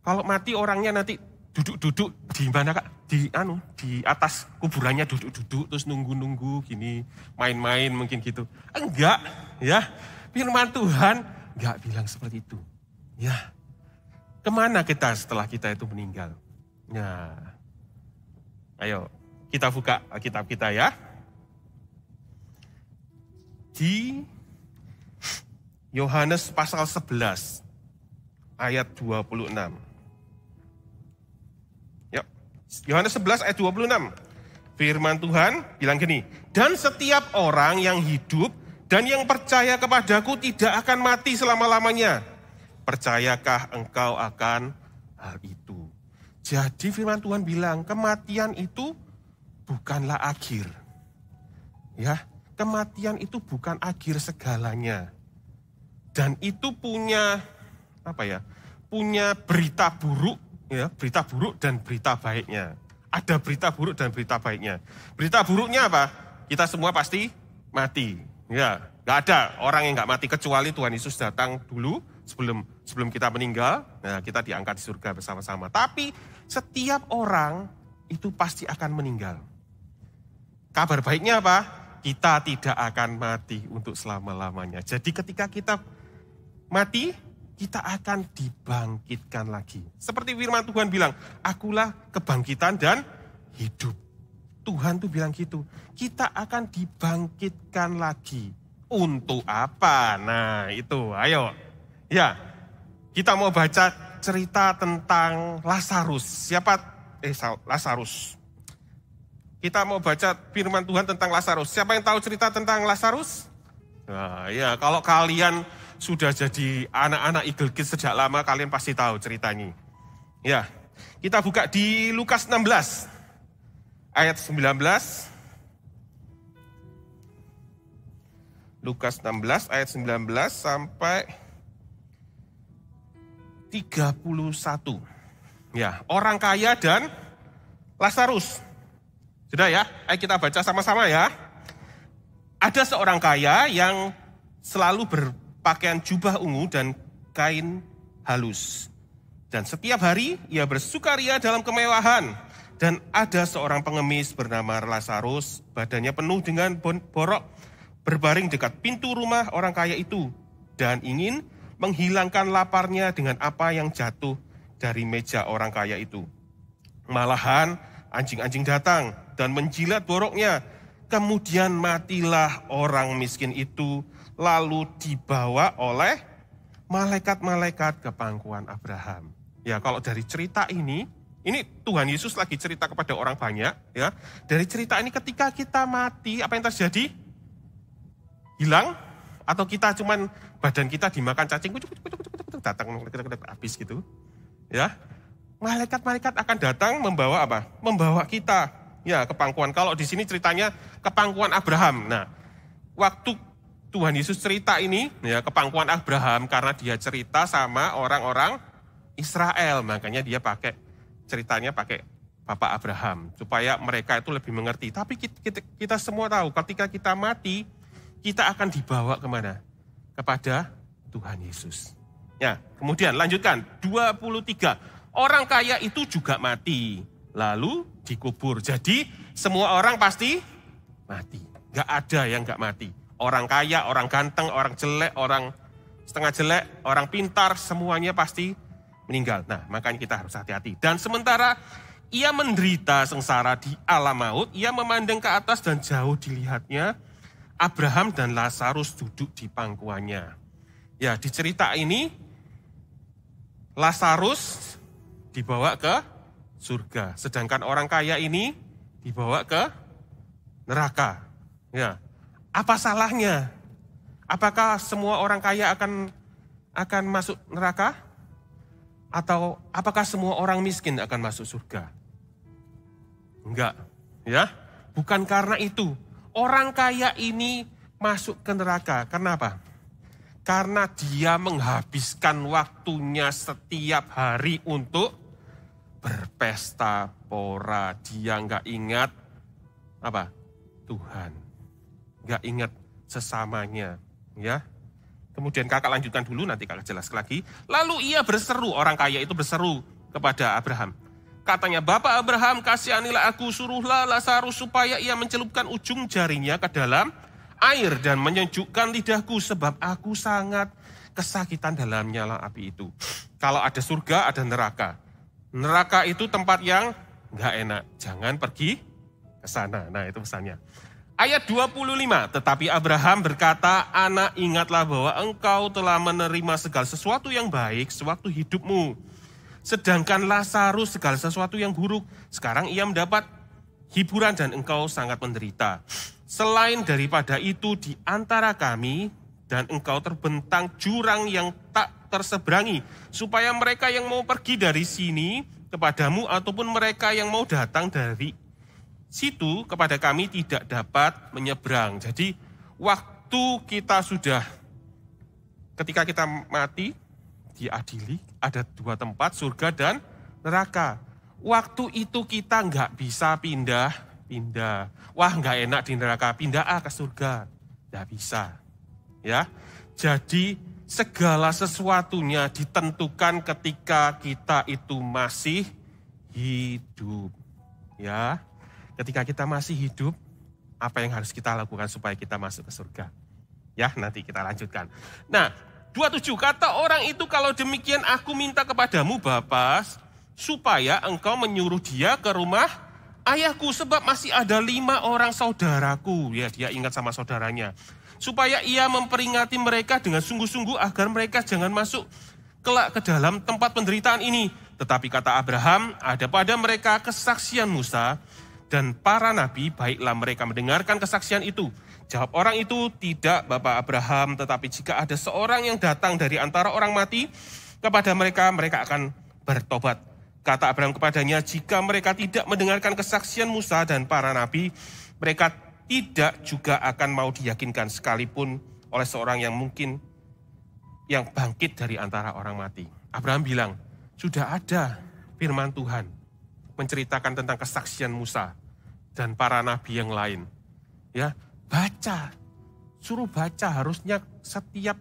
kalau mati orangnya nanti duduk-duduk di mana, Kak? Di atas kuburannya duduk-duduk terus nunggu-nunggu gini, main-main mungkin gitu. Enggak, ya. Firman Tuhan enggak bilang seperti itu. Ya. Kemana kita setelah kita itu meninggal? Ya. Ayo, kita buka Alkitab kita ya. Di Yohanes pasal 11 ayat 26. Ya, Yohanes 11 ayat 26. Firman Tuhan bilang gini, dan setiap orang yang hidup dan yang percaya kepadaku tidak akan mati selama-lamanya. Percayakah engkau akan hal itu? Jadi firman Tuhan bilang, kematian itu bukanlah akhir. Ya, kematian itu bukan akhir segalanya. Dan itu punya punya berita buruk, ya, berita buruk dan berita baiknya. Ada berita buruk dan berita baiknya. Berita buruknya apa? Kita semua pasti mati. Ya, nggak ada orang yang nggak mati kecuali Tuhan Yesus datang dulu sebelum kita meninggal. Nah, kita diangkat di surga bersama-sama. Tapi setiap orang itu pasti akan meninggal. Kabar baiknya apa? Kita tidak akan mati untuk selama-lamanya. Jadi ketika kita mati, kita akan dibangkitkan lagi. Seperti firman Tuhan bilang, akulah kebangkitan dan hidup. Tuhan tuh bilang gitu, kita akan dibangkitkan lagi. Untuk apa? Nah itu, ayo. Ya, kita mau baca cerita tentang Lazarus. Lazarus. Kita mau baca firman Tuhan tentang Lazarus. Siapa yang tahu cerita tentang Lazarus? Nah ya, kalau kalian sudah jadi anak-anak Eagle Kids sejak lama, kalian pasti tahu ceritanya. Ya, kita buka di Lukas 16, ayat 19. Lukas 16, ayat 19 sampai 31. Ya, orang kaya dan Lazarus. Sudah ya, ayo kita baca sama-sama ya. Ada seorang kaya yang selalu berpakaian jubah ungu dan kain halus. Dan setiap hari ia bersukaria dalam kemewahan. Dan ada seorang pengemis bernama Lazarus, badannya penuh dengan borok, berbaring dekat pintu rumah orang kaya itu. Dan ingin menghilangkan laparnya dengan apa yang jatuh dari meja orang kaya itu. Malahan anjing-anjing datang dan menjilat boroknya. Kemudian matilah orang miskin itu, lalu dibawa oleh malaikat-malaikat ke pangkuan Abraham. Ya, kalau dari cerita ini Tuhan Yesus lagi cerita kepada orang banyak. Ya, dari cerita ini ketika kita mati, apa yang terjadi? Hilang? Atau kita cuman badan kita dimakan cacing, datang habis gitu. Ya, malaikat-malaikat akan datang membawa apa? Membawa kita ya ke pangkuan. Kalau di sini ceritanya ke pangkuan Abraham. Nah, waktu Tuhan Yesus cerita ini ya ke pangkuan Abraham karena dia cerita sama orang-orang Israel, makanya dia ceritanya pakai Bapak Abraham supaya mereka itu lebih mengerti. Tapi kita semua tahu ketika kita mati, kita akan dibawa kemana? Kepada Tuhan Yesus. Ya, kemudian lanjutkan 23. Orang kaya itu juga mati, lalu dikubur. Jadi semua orang pasti mati. Gak ada yang gak mati. Orang kaya, orang ganteng, orang jelek, orang setengah jelek, orang pintar, semuanya pasti meninggal. Nah, makanya kita harus hati-hati. Dan sementara ia menderita sengsara di alam maut, ia memandang ke atas dan jauh dilihatnya Abraham dan Lazarus duduk di pangkuannya. Ya, di cerita ini Lazarus dibawa ke surga, sedangkan orang kaya ini dibawa ke neraka. Ya, apa salahnya? Apakah semua orang kaya akan masuk neraka? Atau apakah semua orang miskin akan masuk surga? Enggak, ya. Bukan karena itu. Orang kaya ini masuk ke neraka. Karena apa? Karena dia menghabiskan waktunya setiap hari untuk berpesta pora. Dia enggak ingat apa? Tuhan. Enggak ingat sesamanya, ya. Kemudian kakak lanjutkan dulu, nanti kakak jelaskan lagi. Lalu ia berseru, orang kaya itu berseru kepada Abraham. Katanya, Bapak Abraham, kasihanilah aku, suruhlah Lazarus supaya ia mencelupkan ujung jarinya ke dalam air dan menyejukkan lidahku, sebab aku sangat kesakitan dalam nyala api itu. Kalau ada surga, ada neraka. Neraka itu tempat yang enggak enak, jangan pergi ke sana. Nah, itu pesannya. Ayat 25, tetapi Abraham berkata, anak, ingatlah bahwa engkau telah menerima segala sesuatu yang baik sewaktu hidupmu. Sedangkan Lazarus segala sesuatu yang buruk. Sekarang ia mendapat hiburan dan engkau sangat menderita. Selain daripada itu di antara kami dan engkau terbentang jurang yang tak terseberangi. Supaya mereka yang mau pergi dari sini kepadamu ataupun mereka yang mau datang dari situ kepada kami tidak dapat menyeberang. Jadi waktu kita sudah, ketika kita mati, diadili, ada dua tempat, surga dan neraka. Waktu itu kita nggak bisa pindah. Wah, nggak enak di neraka, pindah ke surga. Nggak bisa. Ya, jadi segala sesuatunya ditentukan ketika kita itu masih hidup. Ya. Ketika kita masih hidup, apa yang harus kita lakukan supaya kita masuk ke surga? Ya, nanti kita lanjutkan. Nah, 27, kata orang itu, kalau demikian aku minta kepadamu Bapa, supaya engkau menyuruh dia ke rumah ayahku, sebab masih ada 5 orang saudaraku. Ya, dia ingat sama saudaranya. Supaya ia memperingati mereka dengan sungguh-sungguh agar mereka jangan masuk kelak ke dalam tempat penderitaan ini. Tetapi kata Abraham, ada pada mereka kesaksian Musa dan para nabi, baiklah mereka mendengarkan kesaksian itu. Jawab orang itu, tidak Bapak Abraham, tetapi jika ada seorang yang datang dari antara orang mati kepada mereka, mereka akan bertobat. Kata Abraham kepadanya, jika mereka tidak mendengarkan kesaksian Musa dan para nabi, mereka tidak juga akan mau diyakinkan sekalipun oleh seorang yang mungkin yang bangkit dari antara orang mati. Abraham bilang, sudah ada firman Tuhan menceritakan tentang kesaksian Musa dan para nabi yang lain. Ya, baca, suruh baca, harusnya setiap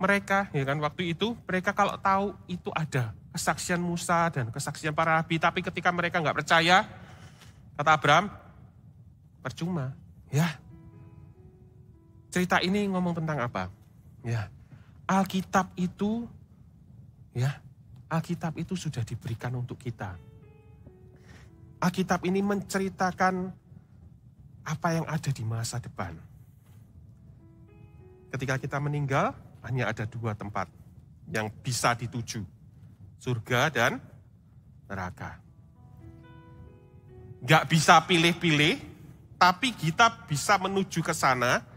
mereka, ya kan, waktu itu mereka kalau tahu itu ada kesaksian Musa dan kesaksian para nabi, tapi ketika mereka nggak percaya, kata Abraham, percuma. Ya, cerita ini ngomong tentang apa? Ya, Alkitab itu, ya, Alkitab itu sudah diberikan untuk kita. Alkitab ini menceritakan apa yang ada di masa depan. Ketika kita meninggal, hanya ada 2 tempat yang bisa dituju. Surga dan neraka. Gak bisa pilih-pilih, tapi kita bisa menuju ke sana.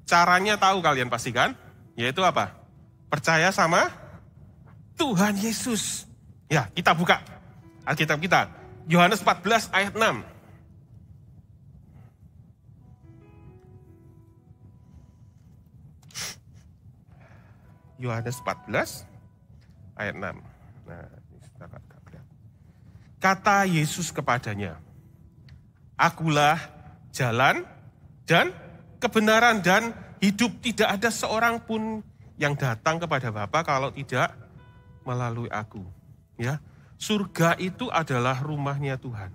Caranya tahu kalian pasti kan? Yaitu apa? Percaya sama Tuhan Yesus. Ya, kita buka Alkitab kita. Yohanes 14 ayat 6. Yohanes 14 ayat 6. Nah, kata Yesus kepadanya, akulah jalan dan kebenaran dan hidup. Tidak ada seorang pun yang datang kepada Bapa kalau tidak melalui aku. Ya. Surga itu adalah rumahnya Tuhan.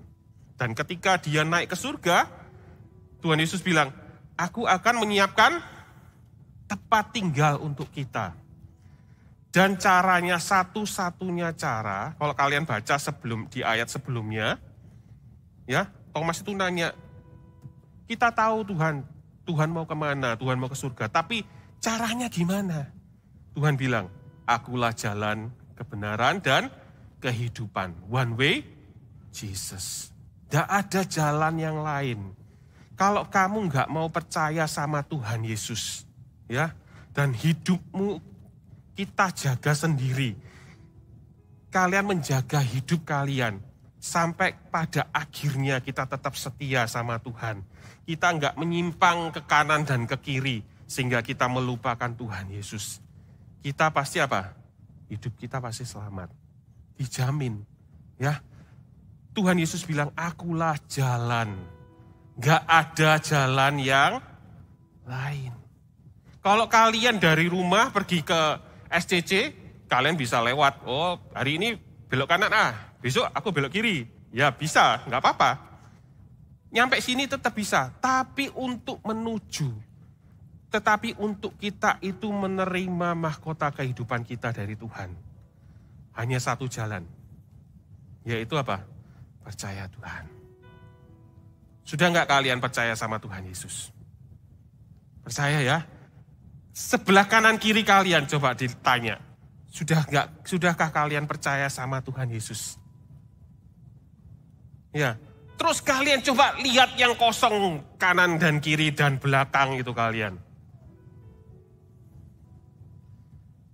Dan ketika dia naik ke surga, Tuhan Yesus bilang, aku akan menyiapkan tempat tinggal untuk kita. Dan caranya satu-satunya cara, kalau kalian baca di ayat sebelumnya, ya Thomas itu nanya, kita tahu Tuhan mau kemana, Tuhan mau ke surga, tapi caranya gimana? Tuhan bilang, akulah jalan, kebenaran, dan kehidupan. One way, Jesus. Tidak ada jalan yang lain. Kalau kamu nggak mau percaya sama Tuhan Yesus, ya, dan hidupmu kita jaga sendiri. Kalian menjaga hidup kalian sampai pada akhirnya kita tetap setia sama Tuhan. Kita nggak menyimpang ke kanan dan ke kiri sehingga kita melupakan Tuhan Yesus. Kita pasti apa? Hidup kita pasti selamat. Dijamin. Ya. Tuhan Yesus bilang, akulah jalan. Nggak ada jalan yang lain. Kalau kalian dari rumah pergi ke SCC, kalian bisa lewat. Oh, hari ini belok kanan, besok aku belok kiri. Ya bisa, nggak apa-apa. Nyampe sini tetap bisa. Tapi untuk untuk kita itu menerima mahkota kehidupan kita dari Tuhan. Hanya satu jalan. Yaitu apa? Percaya Tuhan. Sudah nggak kalian percaya sama Tuhan Yesus? Percaya ya? Sebelah kanan kiri kalian coba ditanya. Sudahkah kalian percaya sama Tuhan Yesus? Ya. Terus kalian coba lihat yang kosong kanan dan kiri dan belakang itu kalian.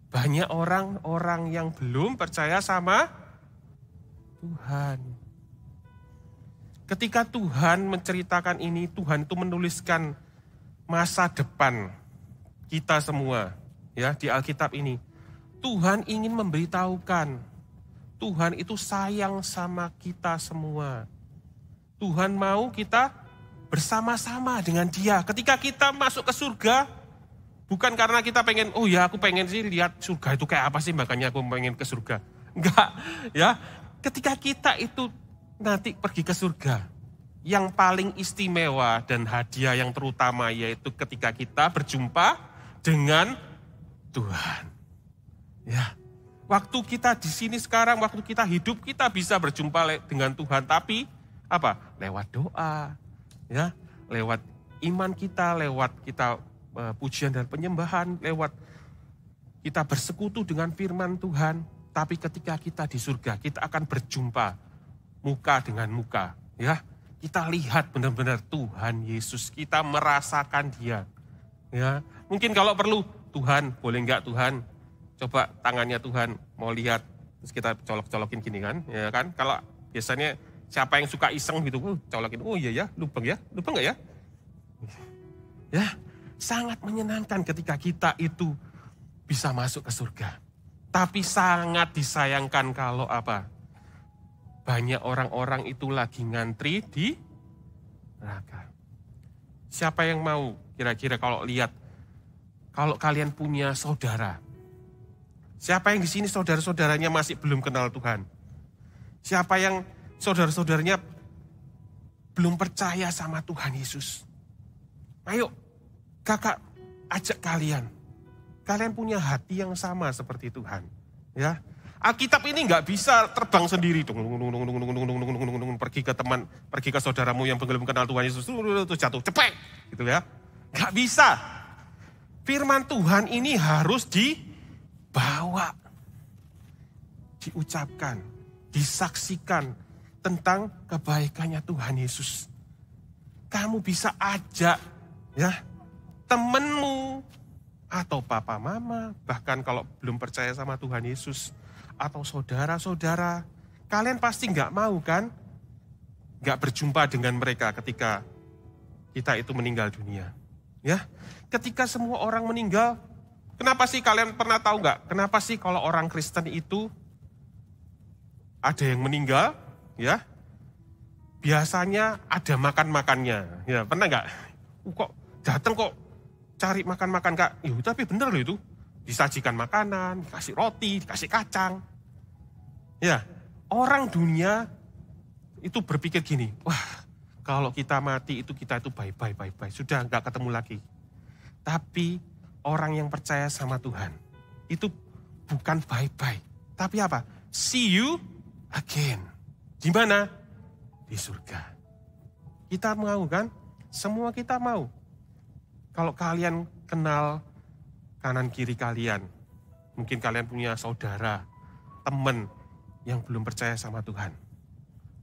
Banyak orang yang belum percaya sama Tuhan. Ketika Tuhan menceritakan ini, Tuhan itu menuliskan masa depan kita semua, ya, di Alkitab ini. Tuhan ingin memberitahukan, Tuhan itu sayang sama kita semua. Tuhan mau kita bersama-sama dengan Dia. Ketika kita masuk ke surga, bukan karena kita pengen, oh ya aku pengen sih lihat surga itu kayak apa sih, makanya aku pengen ke surga. Enggak, ya. Ketika kita itu nanti pergi ke surga, yang paling istimewa dan hadiah yang terutama yaitu ketika kita berjumpa dengan Tuhan. Ya, waktu kita di sini sekarang, waktu kita hidup, kita bisa berjumpa dengan Tuhan. Tapi apa? Lewat doa, ya, lewat iman kita, lewat kita pujian dan penyembahan, lewat kita bersekutu dengan firman Tuhan. Tapi ketika kita di surga, kita akan berjumpa muka dengan muka, ya. Kita lihat benar-benar Tuhan Yesus, kita merasakan Dia. Ya, mungkin kalau perlu, Tuhan, boleh enggak Tuhan? Coba tangannya Tuhan, mau lihat, terus kita colok-colokin gini kan, ya kan? Kalau biasanya siapa yang suka iseng gitu, colokin, oh iya ya, lubang enggak ya? Ya, sangat menyenangkan ketika kita itu bisa masuk ke surga. Tapi sangat disayangkan kalau apa? Banyak orang-orang itu lagi ngantri di neraka. Siapa yang mau kira-kira kalau lihat, kalau kalian punya saudara, siapa yang di sini saudara-saudaranya masih belum kenal Tuhan? Siapa yang saudara-saudaranya belum percaya sama Tuhan Yesus? Ayo, kakak ajak kalian. Kalian punya hati yang sama seperti Tuhan. Ya, Alkitab ini nggak bisa terbang sendiri, pergi ke teman, pergi ke saudaramu yang belum kenal Tuhan Yesus, terus jatuh, cepet, gitu ya. Nggak bisa. Firman Tuhan ini harus dibawa, diucapkan, disaksikan tentang kebaikannya Tuhan Yesus. Kamu bisa ajak, ya, temenmu, atau papa mama, bahkan kalau belum percaya sama Tuhan Yesus, atau saudara-saudara, kalian pasti nggak mau kan? Nggak berjumpa dengan mereka ketika kita itu meninggal dunia. Ya, ketika semua orang meninggal, kenapa sih kalian pernah tahu nggak? Kenapa sih kalau orang Kristen itu ada yang meninggal, ya? Biasanya ada makan-makannya, ya pernah nggak? Kok datang kok? Cari makan-makan kak, tapi bener loh itu. Disajikan makanan, dikasih roti, dikasih kacang. Ya, orang dunia itu berpikir gini, wah kalau kita mati itu kita itu bye-bye, sudah gak ketemu lagi. Tapi orang yang percaya sama Tuhan, itu bukan bye-bye. Tapi apa? See you again. Di mana? Di surga. Kita mau kan? Semua kita mau. Kalau kalian kenal kanan kiri kalian, mungkin kalian punya saudara, teman yang belum percaya sama Tuhan.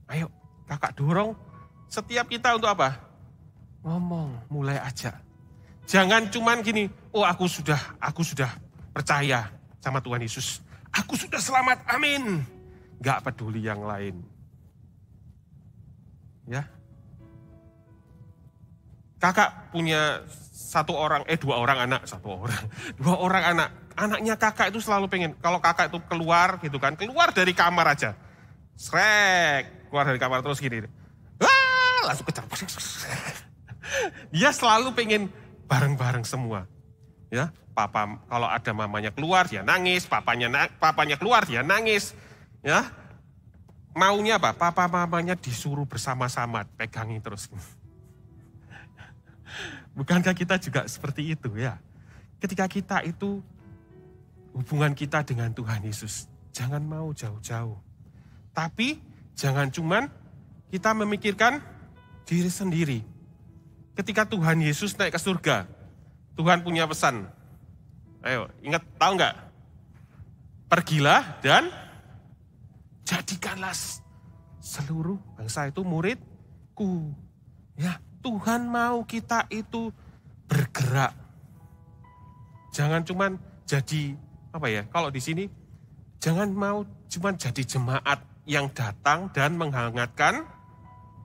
Ayo, kakak dorong setiap kita untuk apa? Ngomong, mulai ajak. Jangan cuman gini, oh aku sudah percaya sama Tuhan Yesus. Aku sudah selamat, amin. Gak peduli yang lain. Ya. Kakak punya dua orang anak. Anaknya kakak itu selalu pengen, kalau kakak itu keluar gitu kan, keluar dari kamar aja. Srek, keluar dari kamar terus gini. Langsung kejar. Dia selalu pengen bareng-bareng semua. Ya, papa kalau ada mamanya keluar dia nangis, papanya keluar dia nangis. Ya. Maunya apa? Papa mamanya disuruh bersama-sama, pegangi terus. Bukankah kita juga seperti itu ya? Ketika kita itu hubungan kita dengan Tuhan Yesus, jangan mau jauh-jauh. Tapi jangan cuman kita memikirkan diri sendiri. Ketika Tuhan Yesus naik ke surga, Tuhan punya pesan. Ayo, ingat, tahu nggak? Pergilah dan jadikanlah seluruh bangsa itu muridku. Ya, Tuhan mau kita itu bergerak. Jangan cuman jadi, kalau di sini, jangan mau cuman jadi jemaat yang datang dan menghangatkan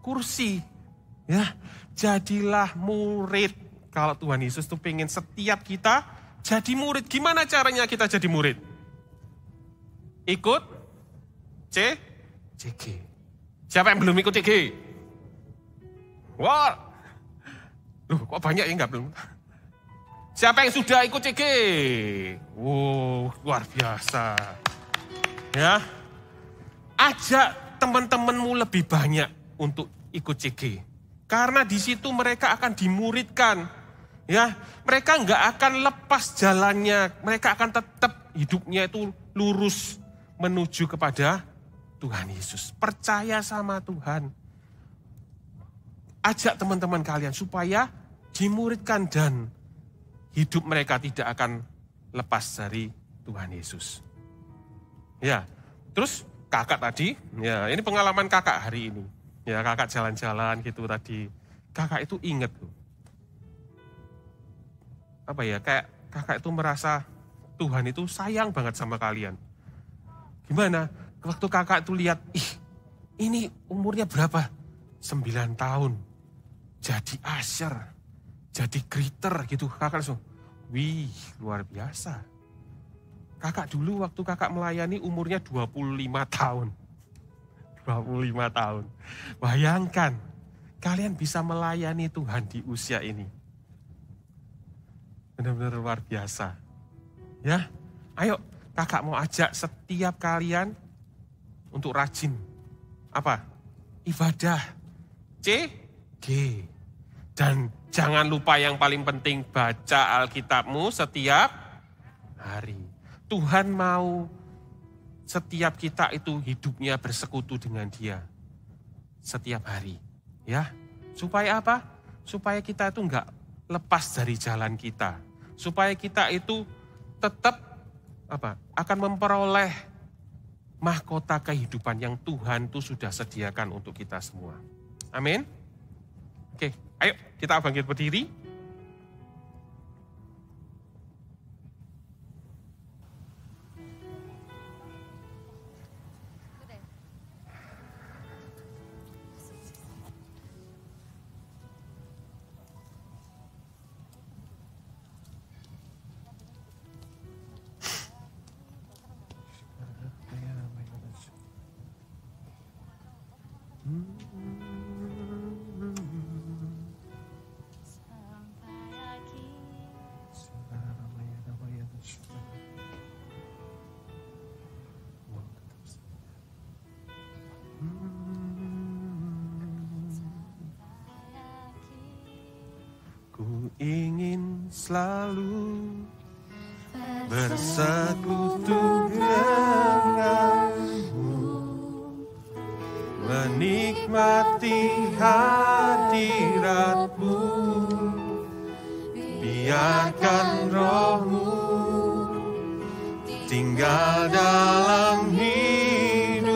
kursi. Ya, jadilah murid. Kalau Tuhan Yesus tuh pengen setiap kita jadi murid. Gimana caranya kita jadi murid? Ikut CG. Siapa yang belum ikut CG? Wah, kok banyak yang nggak belum? Siapa yang sudah ikut CG? Wow, luar biasa. Ya, ajak teman-temanmu lebih banyak untuk ikut CG. Karena di situ mereka akan dimuridkan. Ya, mereka nggak akan lepas jalannya. Mereka akan tetap hidupnya itu lurus menuju kepada Tuhan Yesus. Percaya sama Tuhan. Ajak teman-teman kalian supaya dimuridkan dan hidup mereka tidak akan lepas dari Tuhan Yesus. Ya, terus kakak tadi, ya ini pengalaman kakak hari ini. Ya kakak jalan-jalan gitu tadi. Kakak itu ingat tuh. Kayak kakak itu merasa Tuhan itu sayang banget sama kalian. Gimana? Waktu kakak itu lihat, ini umurnya berapa? 9 tahun. Jadi usher, jadi greeter gitu. Kakak langsung, wih luar biasa. Kakak dulu waktu kakak melayani umurnya 25 tahun. 25 tahun. Bayangkan, kalian bisa melayani Tuhan di usia ini. Benar-benar luar biasa. Ya, ayo kakak mau ajak setiap kalian untuk rajin. Ibadah. CG. Dan jangan lupa yang paling penting, baca Alkitabmu setiap hari. Tuhan mau setiap kita itu hidupnya bersekutu dengan Dia setiap hari, ya. Supaya apa? Supaya kita itu enggak lepas dari jalan kita. Supaya kita itu tetap akan memperoleh mahkota kehidupan yang Tuhan itu sudah sediakan untuk kita semua. Amin. Oke, ayo kita bangkit berdiri. Ku ingin selalu bersekutu denganmu, menikmati hadiratmu, biarkan rohmu tinggal dalam hidupku.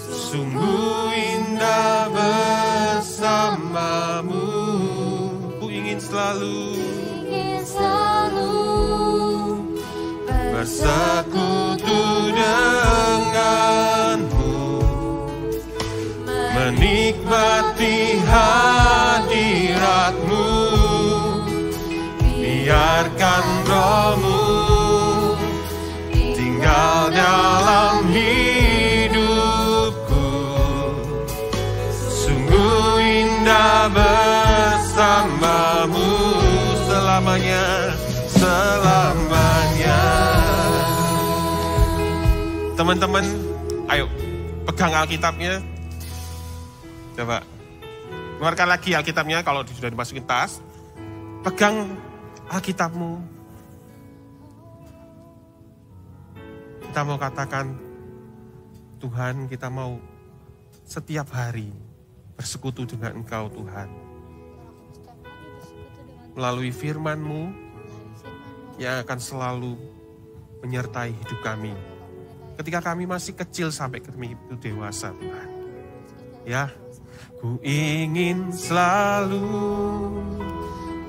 Sungguh indah bersamamu, ku ingin selalu bersekutu denganmu, menikmati hadiratmu, biarkan rohmu tinggal dalam hidupku. Sungguh indah bersamamu selamanya, selamanya. Teman-teman, ayo pegang Alkitabnya. Coba keluarkan lagi Alkitabnya kalau sudah dimasukin tas. Pegang Alkitabmu. Kita mau katakan, Tuhan, kita mau setiap hari bersekutu dengan Engkau, Tuhan. Melalui firman-Mu yang akan selalu menyertai hidup kami. Ketika kami masih kecil sampai kami itu dewasa, Tuhan. Ya, ku ingin selalu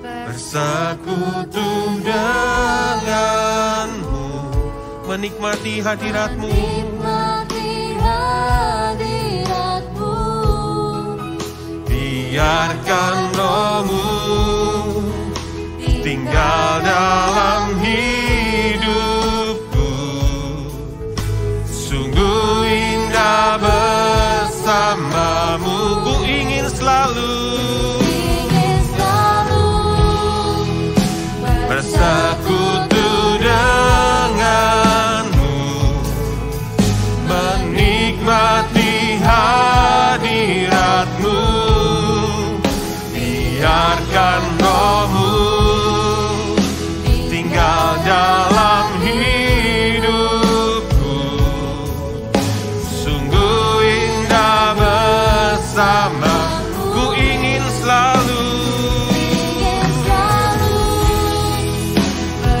bersekutu denganmu, menikmati hadiratmu, biarkan rohmu tinggal dalam hidupku. Sungguh indah bersamamu, ku ingin selalu bersekutu denganmu, menikmati hadiratmu, biarkan rohmu tinggal dalam hidupku. Sungguh indah bersama, ku ingin selalu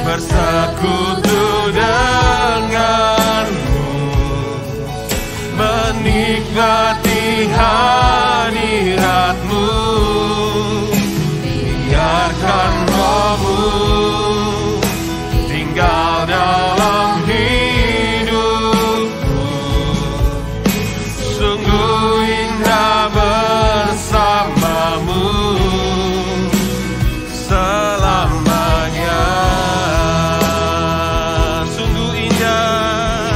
bersekutu denganmu, menikmati hadiratmu, biarkan rohmu tinggal dalam hidupku. Sungguh indah bersamamu selamanya. Sungguh indah,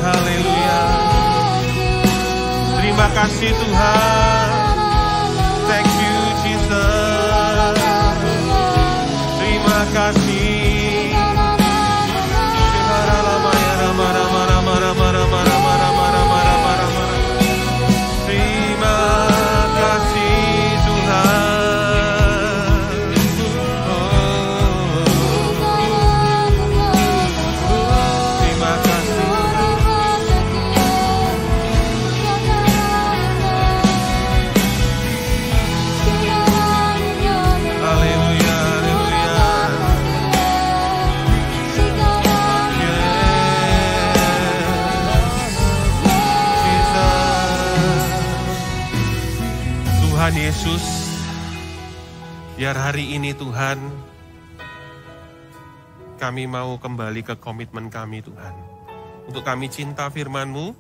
haleluya. Terima kasih Tuhan. Thank you Jesus. Terima kasih. Terima kasih Tuhan. Terima kasih. Haleluya, haleluya. Tuhan Yesus, biar hari ini Tuhan, kami mau kembali ke komitmen kami Tuhan. Untuk kami cinta firman-Mu,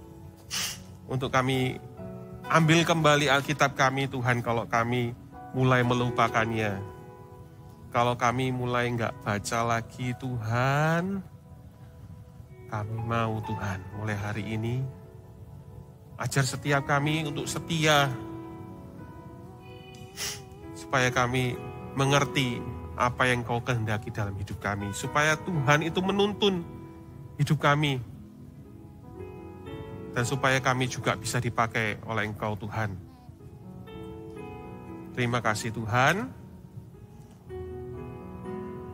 untuk kami ambil kembali Alkitab kami Tuhan kalau kami mulai melupakannya. Kalau kami mulai enggak baca lagi Tuhan, kami mau Tuhan mulai hari ini, ajar setiap kami untuk setia, supaya kami mengerti apa yang Kau kehendaki dalam hidup kami. Supaya Tuhan itu menuntun hidup kami. Dan supaya kami juga bisa dipakai oleh Engkau Tuhan Terima kasih Tuhan.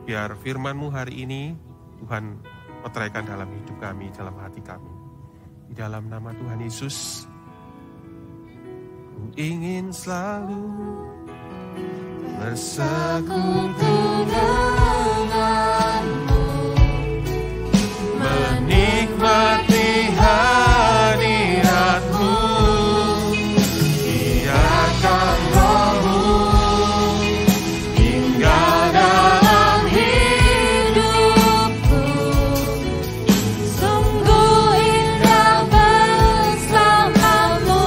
Biar firman-Mu hari ini Tuhan meteraikan dalam hidup kami, dalam hati kami. Di dalam nama Tuhan Yesus, ku ingin selalu bersekutu denganmu, menikmati hadirat-Mu, biarkan Roh-Mu tinggal dalam hidupku. Sungguh indah bersamamu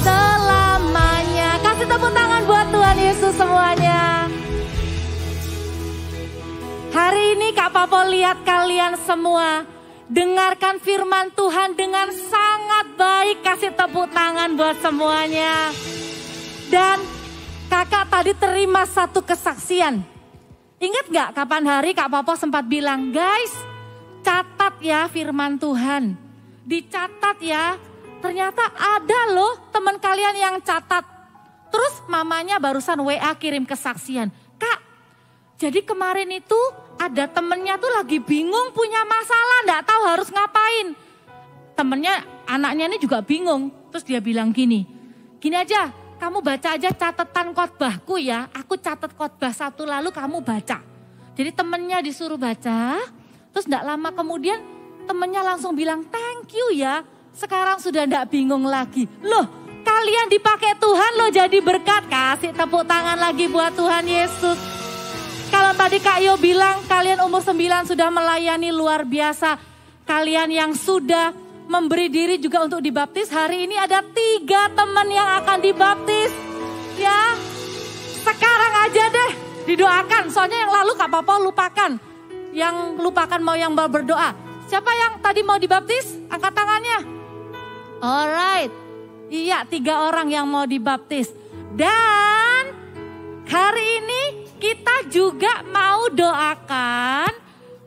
selamanya. Kasih tepuk tangan buat Tuhan Yesus semuanya. Hari ini Kak Papo lihat kalian semua dengarkan firman Tuhan dengan sangat baik. Kasih tepuk tangan buat semuanya. Dan kakak tadi terima satu kesaksian. Ingat gak kapan hari Kak Papo sempat bilang, guys catat ya firman Tuhan. Dicatat ya. Ternyata ada loh teman kalian yang catat. Terus mamanya barusan WA kirim kesaksian. Kak, jadi kemarin itu ada temennya tuh lagi bingung punya masalah, gak tahu harus ngapain. Temennya, anaknya ini juga bingung. Terus dia bilang gini aja, kamu baca aja catatan khotbahku ya. Aku catat khotbah Sabtu lalu, kamu baca. Jadi temennya disuruh baca, terus gak lama kemudian temennya langsung bilang thank you ya. Sekarang sudah gak bingung lagi. Loh, kalian dipakai Tuhan loh jadi berkat. Kasih tepuk tangan lagi buat Tuhan Yesus. Kalau tadi Kak Yo bilang kalian umur 9 sudah melayani luar biasa. Kalian yang sudah memberi diri juga untuk dibaptis. Hari ini ada 3 teman yang akan dibaptis. Ya, sekarang aja deh didoakan. Soalnya yang lalu Kak Papo lupakan. Yang lupakan mau yang mau berdoa. Siapa yang tadi mau dibaptis? Angkat tangannya. Alright. Iya, 3 orang yang mau dibaptis. Dan hari ini kita juga mau doakan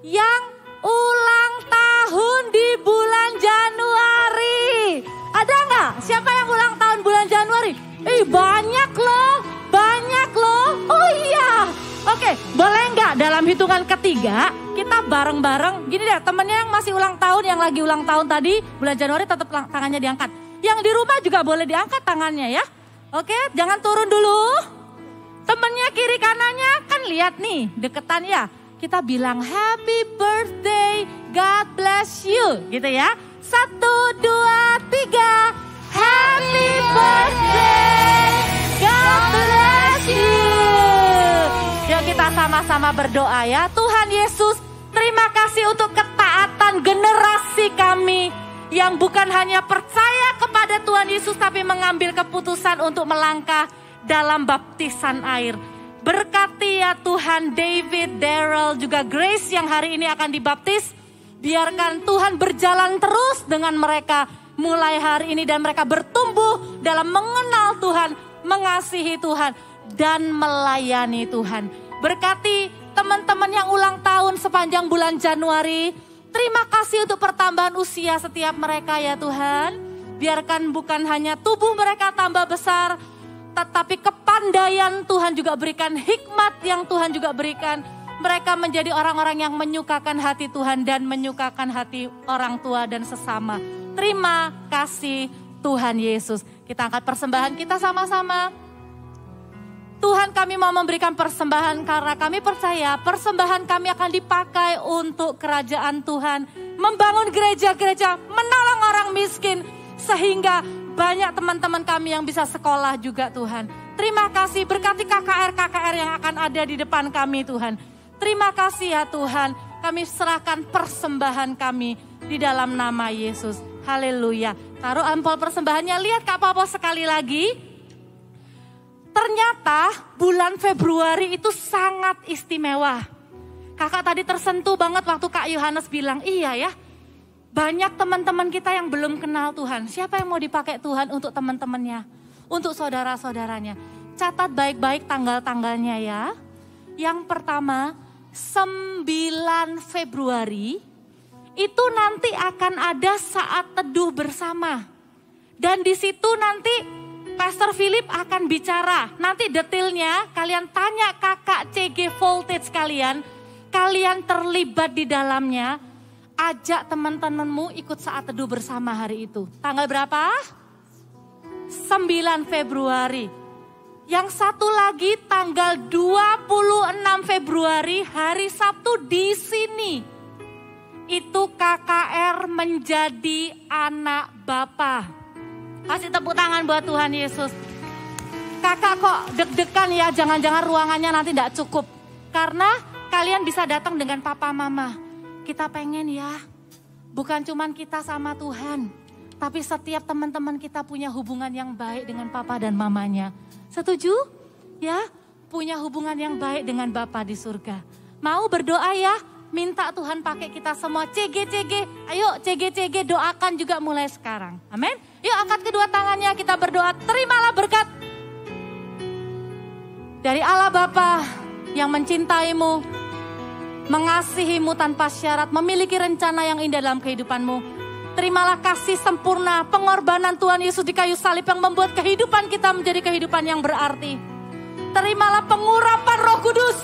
yang ulang tahun di bulan Januari. Ada nggak? Siapa yang ulang tahun bulan Januari? Banyak loh. Oh iya. Oke, boleh nggak dalam hitungan ketiga kita bareng-bareng. Gini deh, temennya yang masih ulang tahun, yang lagi ulang tahun tadi bulan Januari tetap tangannya diangkat. Yang di rumah juga boleh diangkat tangannya ya. Oke, jangan turun dulu. Temennya kiri kanannya kan lihat nih deketan ya. Kita bilang happy birthday, God bless you gitu ya. 1, 2, 3. Happy birthday, God bless you. Yuk kita sama-sama berdoa ya. Tuhan Yesus, terima kasih untuk ketaatan generasi kami yang bukan hanya percaya kepada Tuhan Yesus tapi mengambil keputusan untuk melangkah dalam baptisan air. Berkati ya Tuhan David, Daryl, juga Grace yang hari ini akan dibaptis. Biarkan Tuhan berjalan terus dengan mereka mulai hari ini dan mereka bertumbuh dalam mengenal Tuhan, mengasihi Tuhan, dan melayani Tuhan. Berkati teman-teman yang ulang tahun sepanjang bulan Januari. Terima kasih untuk pertambahan usia setiap mereka ya Tuhan. Biarkan bukan hanya tubuh mereka tambah besar, tetapi kepandaian Tuhan juga berikan, hikmat yang Tuhan juga berikan. Mereka menjadi orang-orang yang menyukakan hati Tuhan dan menyukakan hati orang tua dan sesama. Terima kasih Tuhan Yesus. Kita angkat persembahan kita sama-sama. Tuhan, kami mau memberikan persembahan karena kami percaya persembahan kami akan dipakai untuk kerajaan Tuhan. Membangun gereja-gereja, menolong orang miskin sehingga banyak teman-teman kami yang bisa sekolah juga Tuhan. Terima kasih, berkati KKR-KKR yang akan ada di depan kami Tuhan. Terima kasih ya Tuhan, kami serahkan persembahan kami di dalam nama Yesus. Haleluya. Taruh ampul persembahannya, lihat Kak Papo sekali lagi. Ternyata bulan Februari itu sangat istimewa. Kakak tadi tersentuh banget waktu Kak Yohanes bilang, iya ya. Banyak teman-teman kita yang belum kenal Tuhan. Siapa yang mau dipakai Tuhan untuk teman-temannya? Untuk saudara-saudaranya. Catat baik-baik tanggal-tanggalnya ya. Yang pertama, 9 Februari itu nanti akan ada saat teduh bersama. Dan di situ nanti Pastor Philip akan bicara. Nanti detailnya kalian tanya kakak CG Voltage kalian terlibat di dalamnya. Ajak teman-temanmu ikut saat teduh bersama hari itu. Tanggal berapa? 9 Februari. Yang satu lagi tanggal 26 Februari hari Sabtu di sini. Itu KKR menjadi anak Bapa. Kasih tepuk tangan buat Tuhan Yesus. Kakak kok deg-degan ya, jangan-jangan ruangannya nanti tidak cukup. Karena kalian bisa datang dengan papa mama. Kita pengen ya, bukan cuman kita sama Tuhan. Tapi setiap teman-teman kita punya hubungan yang baik dengan papa dan mamanya. Setuju? Ya, punya hubungan yang baik dengan Bapa di surga. Mau berdoa ya? Minta Tuhan pakai kita semua. CG. Ayo CG doakan juga mulai sekarang. Amin. Yuk angkat kedua tangannya, kita berdoa. Terimalah berkat dari Allah Bapa yang mencintaimu, mengasihimu tanpa syarat, memiliki rencana yang indah dalam kehidupanmu. Terimalah kasih sempurna, pengorbanan Tuhan Yesus di kayu salib yang membuat kehidupan kita menjadi kehidupan yang berarti. Terimalah pengurapan Roh Kudus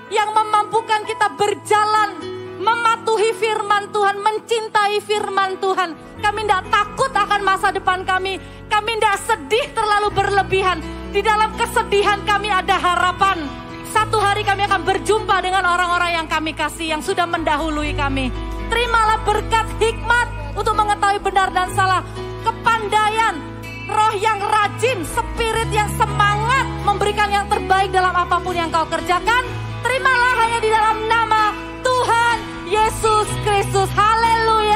yang memampukan kita berjalan, mematuhi firman Tuhan, mencintai firman Tuhan. Kami tidak takut akan masa depan kami. Kami tidak sedih terlalu berlebihan. Di dalam kesedihan kami ada harapan. Satu hari kami akan berjumpa dengan orang-orang yang kami kasih, yang sudah mendahului kami. Terimalah berkat hikmat untuk mengetahui benar dan salah, kepandaian, roh yang rajin, spirit yang semangat, memberikan yang terbaik dalam apapun yang kau kerjakan. Terimalah hanya di dalam nama Tuhan Yesus Kristus. Haleluya.